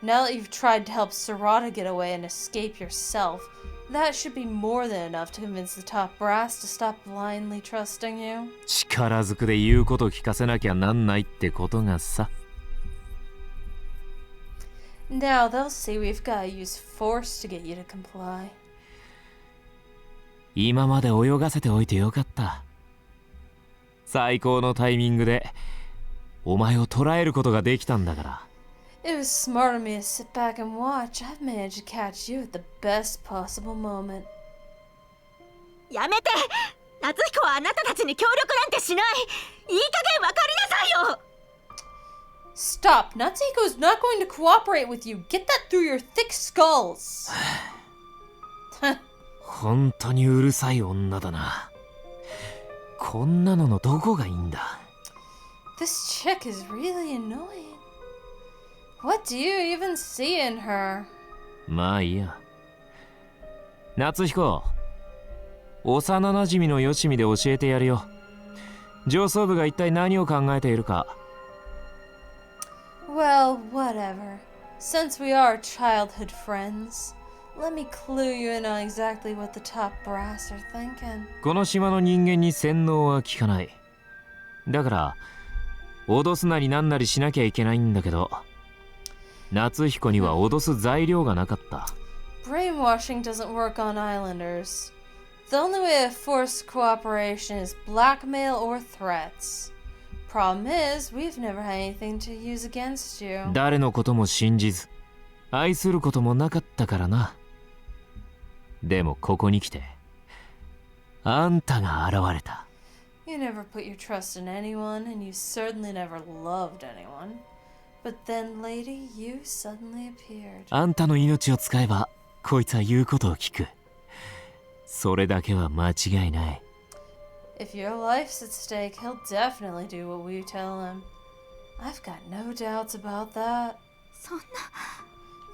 Now that you've tried to help Sarada get away and escape yourself, that should be more than enough to convince the top brass to stop blindly trusting you. 力ずくで言うこと聞かせなきゃなんないってことがさ。Now they'll see we've gotta use force to get you to comply. 今まで泳がせておいてよかった。最高のタイミングでお前を捕らえることができたんだから。It was smart of me to sit back and watch. I've managed to catch you at the best possible moment. やめて！夏彦はあなたたちに協力なんてしない！いい加減わかりなさいよ！ Stop! Natsuhiko's not going to cooperate with you. Get that through your thick skulls. 本当にうるさい女だな。こんなののどこがいいんだ。This chick is really annoying. What do you even see in her? まあいいや。夏彦、幼馴染のよしみで教えてやるよ。上層部が一体何を考えているか。Well, whatever. Since we are childhood friends, let me clue you in on exactly what the top brass are thinking. この島の人間に洗脳は効かない。だから脅すなりなんなりしなきゃいけないんだけど、夏彦には脅す材料がなかった。Brainwashing doesn't work on islanders. The only way of forced cooperation is blackmail or threats. Problem is, we've never had anything to use against you. 誰のことも信じず、愛することもなかったからな。でもここに来て、あんたが現れた。You never put your trust in anyone, and you certainly never loved anyone. But then, lady, you suddenly appeared. あんたの命を使えば、こいつは言うことを聞く。それだけは間違いない。If your life's at stake, he'll definitely do what we tell him. I've got no doubts about that. そんな。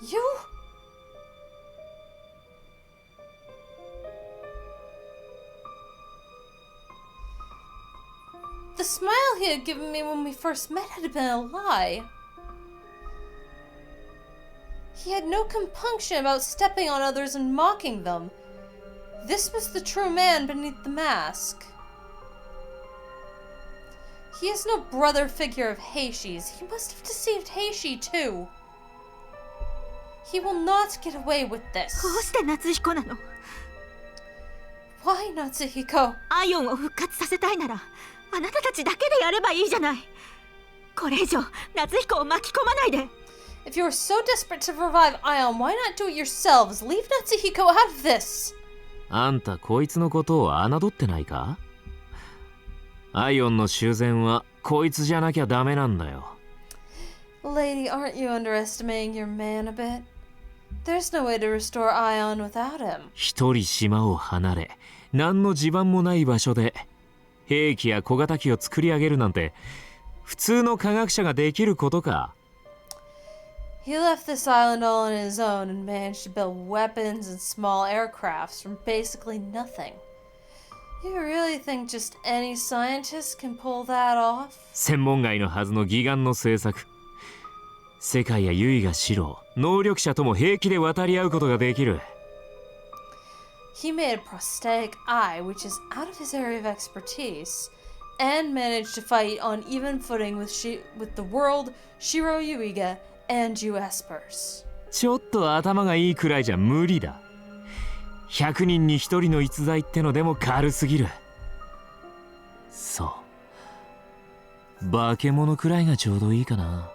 You? The smile he had given me when we first met had been a lie. He had no compunction about stepping on others and mocking them. This was the true man beneath the mask. He is no brother figure of Heishi's. He must have deceived Heishi too. He will not get away with this. どうして夏彦なの？ Why, Natsuhiko? アイオンを復活させたいなら、あなたたちだけでやればいいじゃない。これ以上夏彦を巻き込まないで。If you are so desperate to revive Ion, why not do it yourselves? Leave Natsuhiko out of this. あんたこいつのことを侮ってないか？アイオンの修繕はこいつじゃなきゃダメなんだよ。Lady, aren't you underestimating your man a bit? There's no way to restore Ion without him. 一人島を離れ、何の地盤もない場所で兵器や小型機を作り上げるなんて普通の科学者ができることか。He left this island all on his own and managed to build weapons and small aircrafts from basically nothing. You really think just any scientist can pull that off? 専門外のはずの義眼の製作。世界や優位が素人、能力者とも平気で渡り合うことができる。He made a prosthetic eye, which is out of his area of expertise, and managed to fight on even footing with the world, Shiro Yuiga, and you Espers. ちょっと頭がいいくらいじゃ無理だ。100人に1人の逸材ってのでも軽すぎる。そう。化け物くらいがちょうどいいかな。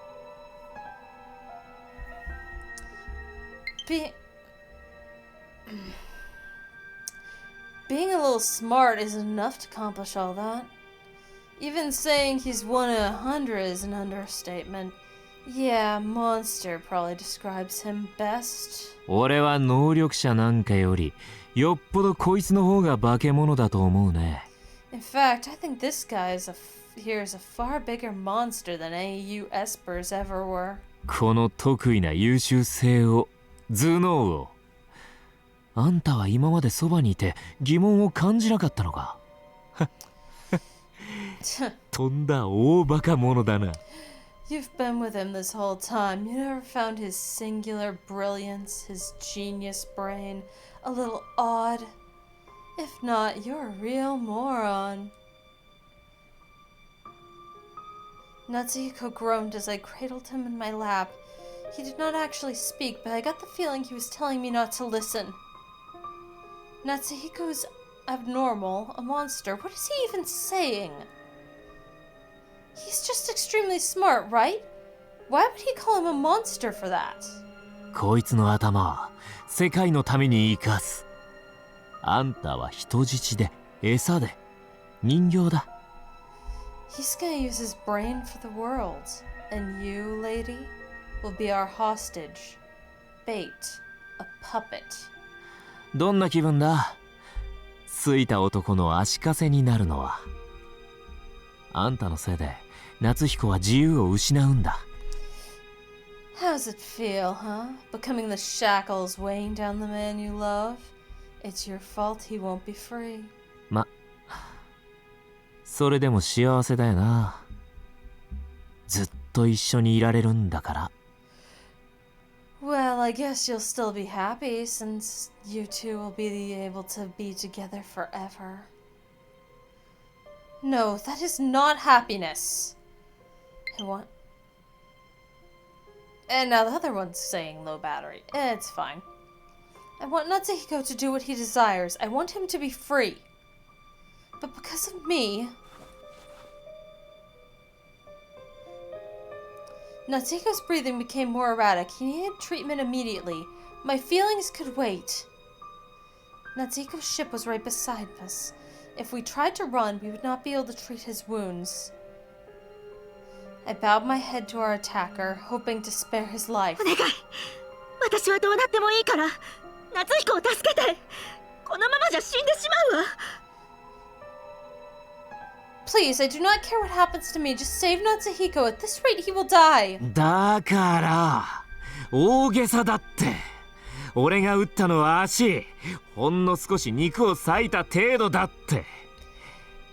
Being a little smart isn't enough to accomplish all that. Even saying he's 1 in 100 is an understatement. Yeah, monster probably describes him best. 俺は能力者なんかよりよっぽどこいつの方が化け物だと思うね。In fact, I think this guy here is a far bigger monster than any you Espers ever were. この得意な優秀性を、頭脳を。あんたは今までそばにいて疑問を感じなかったのか。とんだ大バカ者だな。You've been with him this whole time. You never found his singular brilliance, his genius brain, a little odd? If not, you're a real moron. Natsuhiko groaned as I cradled him in my lap. He did not actually speak, but I got the feeling he was telling me not to listen. Natsuhiko's abnormal, a monster. What is he even saying? He's just extremely smart, right? Why would he call him a monster for that? こいつの頭は世界のために生かす。あんたは人質で、餌で、人形だ。He's gonna use his brain for the world. And you, lady, will be our hostage. Bait. A puppet. どんな気分だ？好いた男の足かせになるのは。あんたのせいで夏彦は自由を失うんだ。How's it feel, huh? Becoming the shackles weighing down the man you love? It's your fault he won't be free. それでも幸せだよな。ずっと一緒にいられるんだから。Well, I guess you'll still be happy since you two will be able to be together forever. No, that is not happiness. And now the other one's saying low battery. It's fine. I want Natsuhiko to do what he desires. I want him to be free. But because of me... Natsuhiko's breathing became more erratic. He needed treatment immediately. My feelings could wait. Natsuhiko's ship was right beside us. If we tried to run, we would not be able to treat his wounds. I bowed my head to our attacker, hoping to spare his life. お願い。私はどうなってもいいから、夏彦を助けて。このままじゃ死んでしまうわ。Please, I do not care what happens to me. Just save Natsuhiko. At this rate, he will die. だから、大げさだって。俺が撃ったのは足。ほんの少し肉を裂いた程度だって。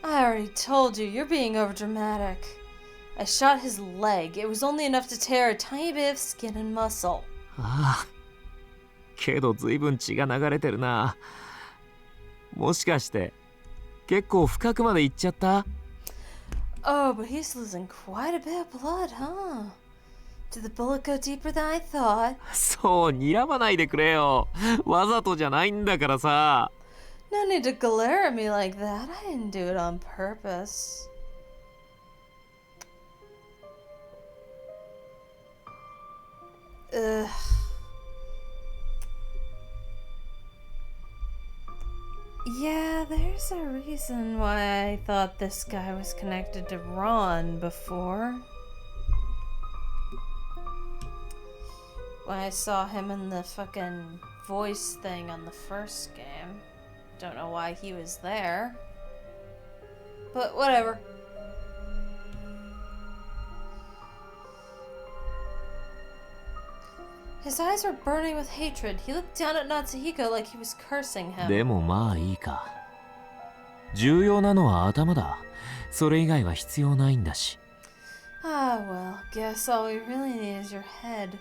I already told you, you're being overdramatic. I shot his leg. It was only enough to tear a tiny bit of skin and muscle. ああ。けど随分血が流れてるな。もしかして結構深くまで行っちゃった？ Oh, but he's losing quite a bit of blood, huh? Did the bullet go deeper than I thought? そう、睨まないでくれよ。わざとじゃないんだからさ。No need to glare at me like that. I didn't do it on purpose. Ugh. Yeah, there's a reason why I thought this guy was connected to Ron before. When I saw him in the fucking voice thing on the first game. Don't know why he was there. But whatever. His eyes were burning with hatred. He looked down at Natsuhiko like he was cursing him. でもまあいいか。重要なのは頭だ。それ以外は必要ないんだし。Ah, well, guess all we really need is your head.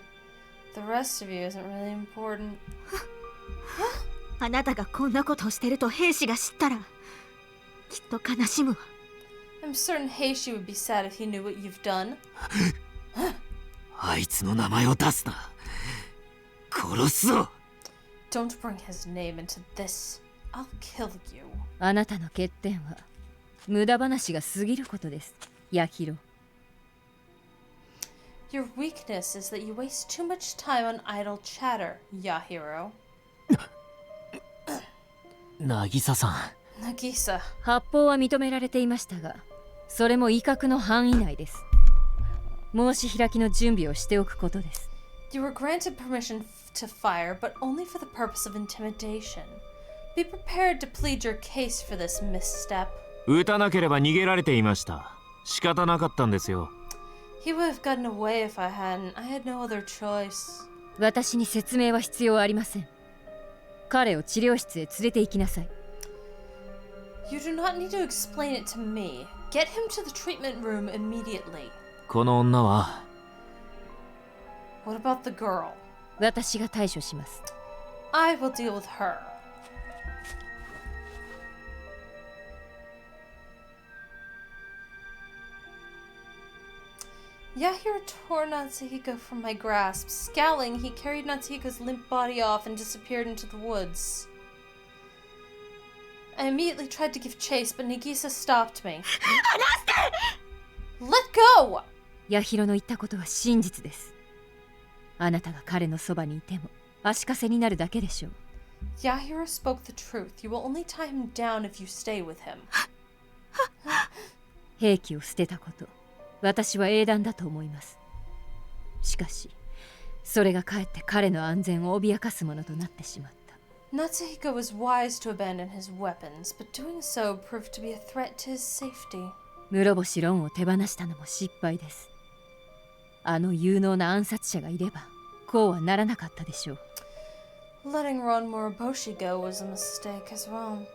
The rest of you isn't really important. あなたがこんなことをしてると兵士が知ったら、きっと悲しむわ。I'm certain Heishi would be sad if he knew what you've done. あいつの名前を出すな。殺すぞ。Don't bring his name into this. I'll kill you. あなたの欠点は無駄話が過ぎることです、ヤヒロ。Your weakness is that you waste too much time on idle chatter, Yahiro. 渚さん。Nagisa. 発砲は認められていましたが、それも威嚇の範囲内です。申し開きの準備をしておくことです。You were granted permission to fire, but only for the purpose of intimidation. Be prepared to plead your case for this misstep. 撃たなければ逃げられていました。仕方なかったんですよ。He would have gotten away if I hadn't. I had no other choice. 私に説明は必要ありません。彼を治療室へ連れて行きなさい。You do not need to explain it to me. Get him to the treatment room immediately. この女は。What about the girl? 私が対処します。I will deal with her. Yahiro tore Natsuhiko from my grasp. Scowling, he carried Natsuhiko's limp body off and disappeared into the woods. I immediately tried to give chase, but Nagisa stopped me. Let go! ヤヒロの言ったことは真実です。あなたが彼のそばにいても足かせになるだけでしょう。Yahiro spoke the truth. You will only tie him down if you stay with him. 兵器を捨てたこと、私は英断だと思います。しかし、それがかえって彼の安全を脅かすものとなってしまった。Natsuhiko was wise to abandon his weapons, but doing so proved to be a threat to his safety. 室伏ロンを手放したのも失敗です。あの有能な暗殺者がいれば、こうはならなかったでしょう。Letting Ron Moroboshi go was a mistake as well.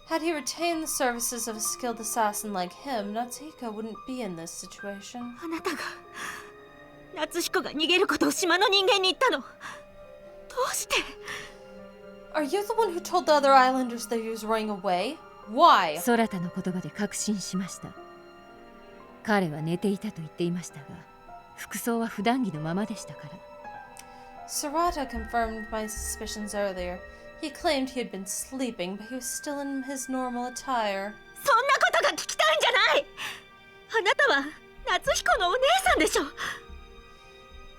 Had he retained the services of a skilled assassin like him, Natsuhiko wouldn't be in this situation. あなたが夏彦が逃げることを島の人間に言ったの。どうして？ Are you the one who told the other islanders that he was running away? Why? ソラタの言葉で確信しました。彼は寝ていたと言っていましたが、服装は普段着のままでしたから。Sarata confirmed my suspicions earlier. He claimed he had been sleeping, but he was still in his normal attire. そんなことが聞きたいんじゃない。あなたは夏彦のお姉さんでしょ。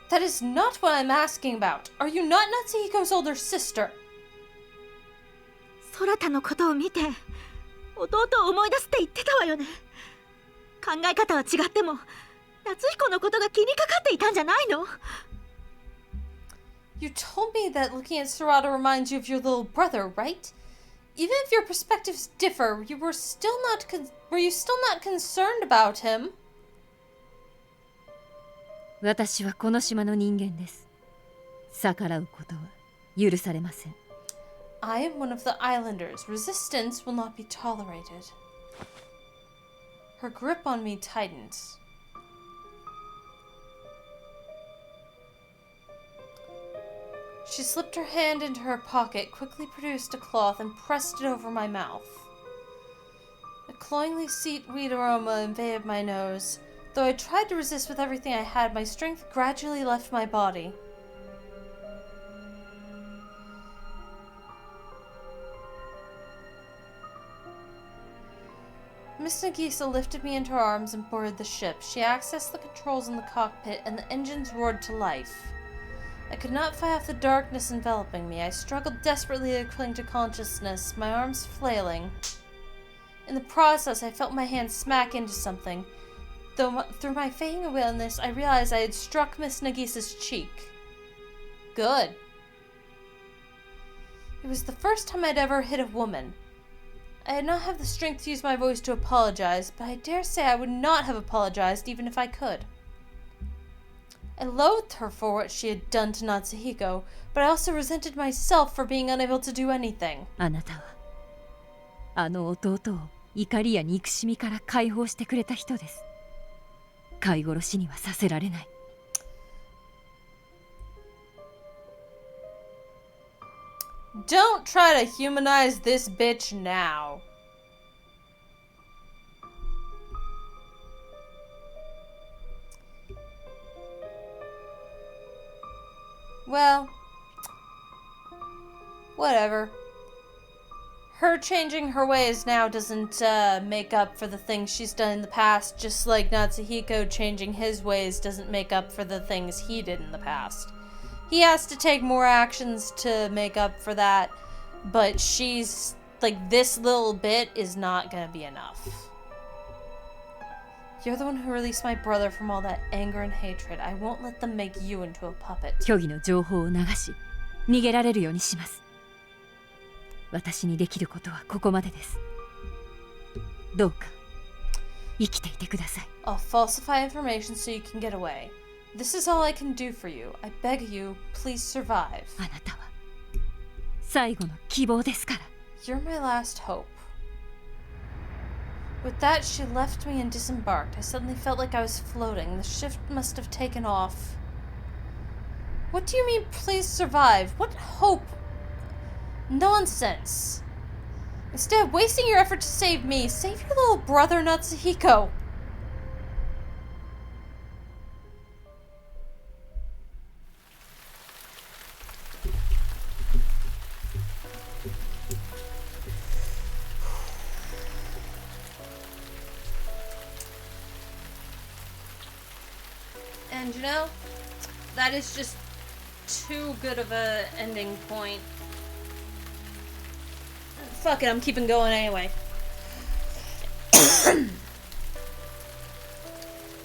That is not what I'm asking about. Are you not Natsuhiko's older sister? 空田のことを見て弟を思い出すって言ってたわよね。考え方は違っても夏彦のことが気にかかっていたんじゃないの？ You told me that looking at Sarata reminds you of your little brother, right? Even if your perspectives differ, were you still not concerned about him? 私はこの島の人間です。逆らうことは許されません。I am one of the islanders. Resistance will not be tolerated. Her grip on me tightened. She slipped her hand into her pocket, quickly produced a cloth, and pressed it over my mouth. A cloyingly sweet aroma invaded my nose. Though I tried to resist with everything I had, my strength gradually left my body. Miss Nagisa lifted me into her arms and boarded the ship. She accessed the controls in the cockpit, and the engines roared to life. I could not fight off the darkness enveloping me. I struggled desperately to cling to consciousness, my arms flailing. In the process, I felt my hand smack into something. Through my fading awareness, I realized I had struck Miss Nagisa's cheek. Good. It was the first time I'd ever hit a woman. I did not have the strength to use my voice to apologize, but I dare say I would not have apologized even if I could. I loathed her for what she had done to Natsuhiko, but I also resented myself for being unable to do anything. あなたはあの弟を怒りや憎しみから解放してくれた人です。飼い殺しにはさせられない。Don't try to humanize this bitch now. Well, whatever. Her changing her ways now doesn't make up for the things she's done in the past, just like Natsuhiko changing his ways doesn't make up for the things he did in the past. He has to take more actions to make up for that, but she's, like, this little bit is not gonna be enough. You're the one who released my brother from all that anger and hatred. I won't let them make you into a puppet. 虚偽の情報を流し、逃げられるようにします。私にできることはここまでです。どうか生きていてください。I'll falsify information so you can get away. This is all I can do for you. I beg you, please survive. あなたは最後の希望ですから。You're my last hope. With that, she left me and disembarked. I suddenly felt like I was floating. The ship must have taken off. What do you mean, please survive? What hope? Nonsense. Instead of wasting your effort to save me, save your little brother Natsuhiko. And you know, that is just too good of a ending point. Fuck it, I'm keeping going anyway.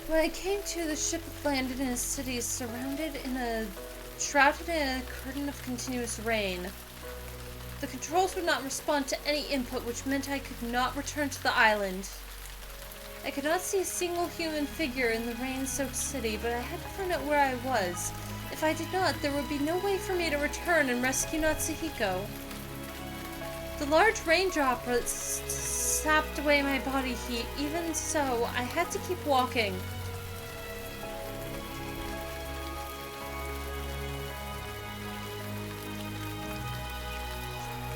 When I came to, the ship landed in a city shrouded in a curtain of continuous rain. The controls would not respond to any input, which meant I could not return to the island. I could not see a single human figure in the rain-soaked city, but I had to find out where I was. If I did not, there would be no way for me to return and rescue Natsuhiko. The large raindroplets sapped away my body heat. Even so, I had to keep walking.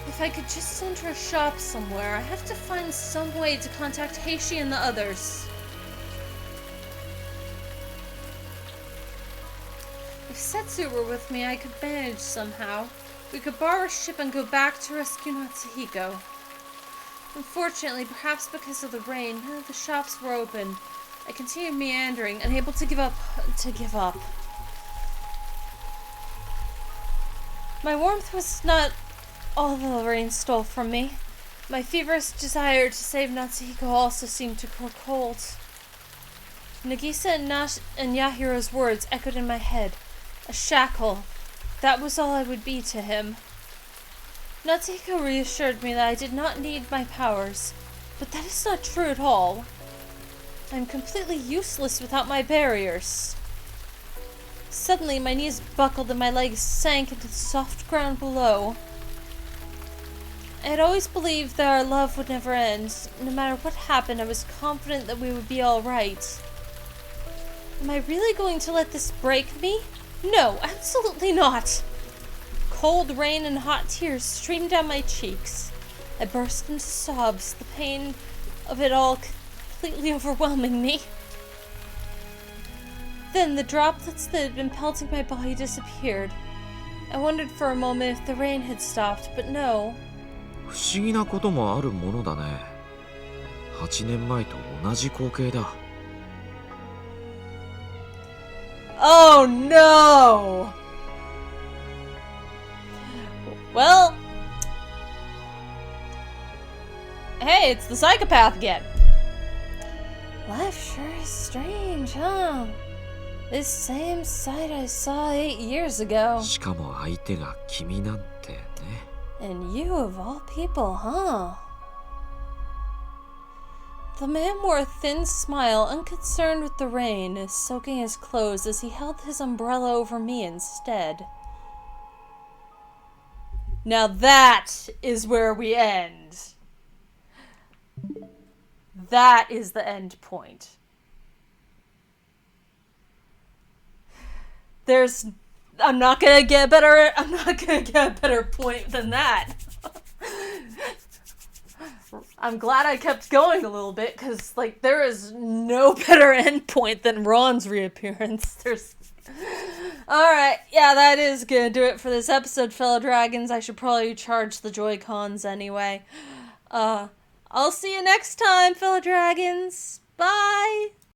If I could just enter a shop somewhere, I have to find some way to contact Heishi and the others. If Setsu were with me, I could manage somehow. We could borrow a ship and go back to rescue Natsuhiko. Unfortunately, perhaps because of the rain, none of the shops were open. I continued meandering, unable to give up. My warmth was not all the rain stole from me. My feverish desire to save Natsuhiko also seemed to grow cold. Nagisa and Yahiro's words echoed in my head. A shackle. That was all I would be to him. Natsuhiko reassured me that I did not need my powers, but that is not true at all. I am completely useless without my barriers. Suddenly, my knees buckled and my legs sank into the soft ground below. I had always believed that our love would never end. No matter what happened, I was confident that we would be all right. Am I really going to let this break me? No, absolutely not. Cold rain and hot tears streamed down my cheeks. I burst into sobs, the pain of it all completely overwhelming me. Then the droplets that had been pelting my body disappeared. I wondered for a moment if the rain had stopped, but no. 不思議なこともあるものだね。8年前と同じ光景だ。Oh no! Well, hey, it's the psychopath again. Life sure is strange, huh? This same sight I saw 8 years ago. しかも相手が君なんてね。And you of all people, huh? The man wore a thin smile, unconcerned with the rain, soaking his clothes as he held his umbrella over me instead. Now that is where we end. That is the end point. I'm not gonna get a better point than that. I'm glad I kept going a little bit, because, like, there is no better end point than Ron's reappearance. Alright, yeah, that is gonna do it for this episode, fellow dragons. I should probably charge the Joy-Cons anyway. I'll see you next time, fellow dragons. Bye!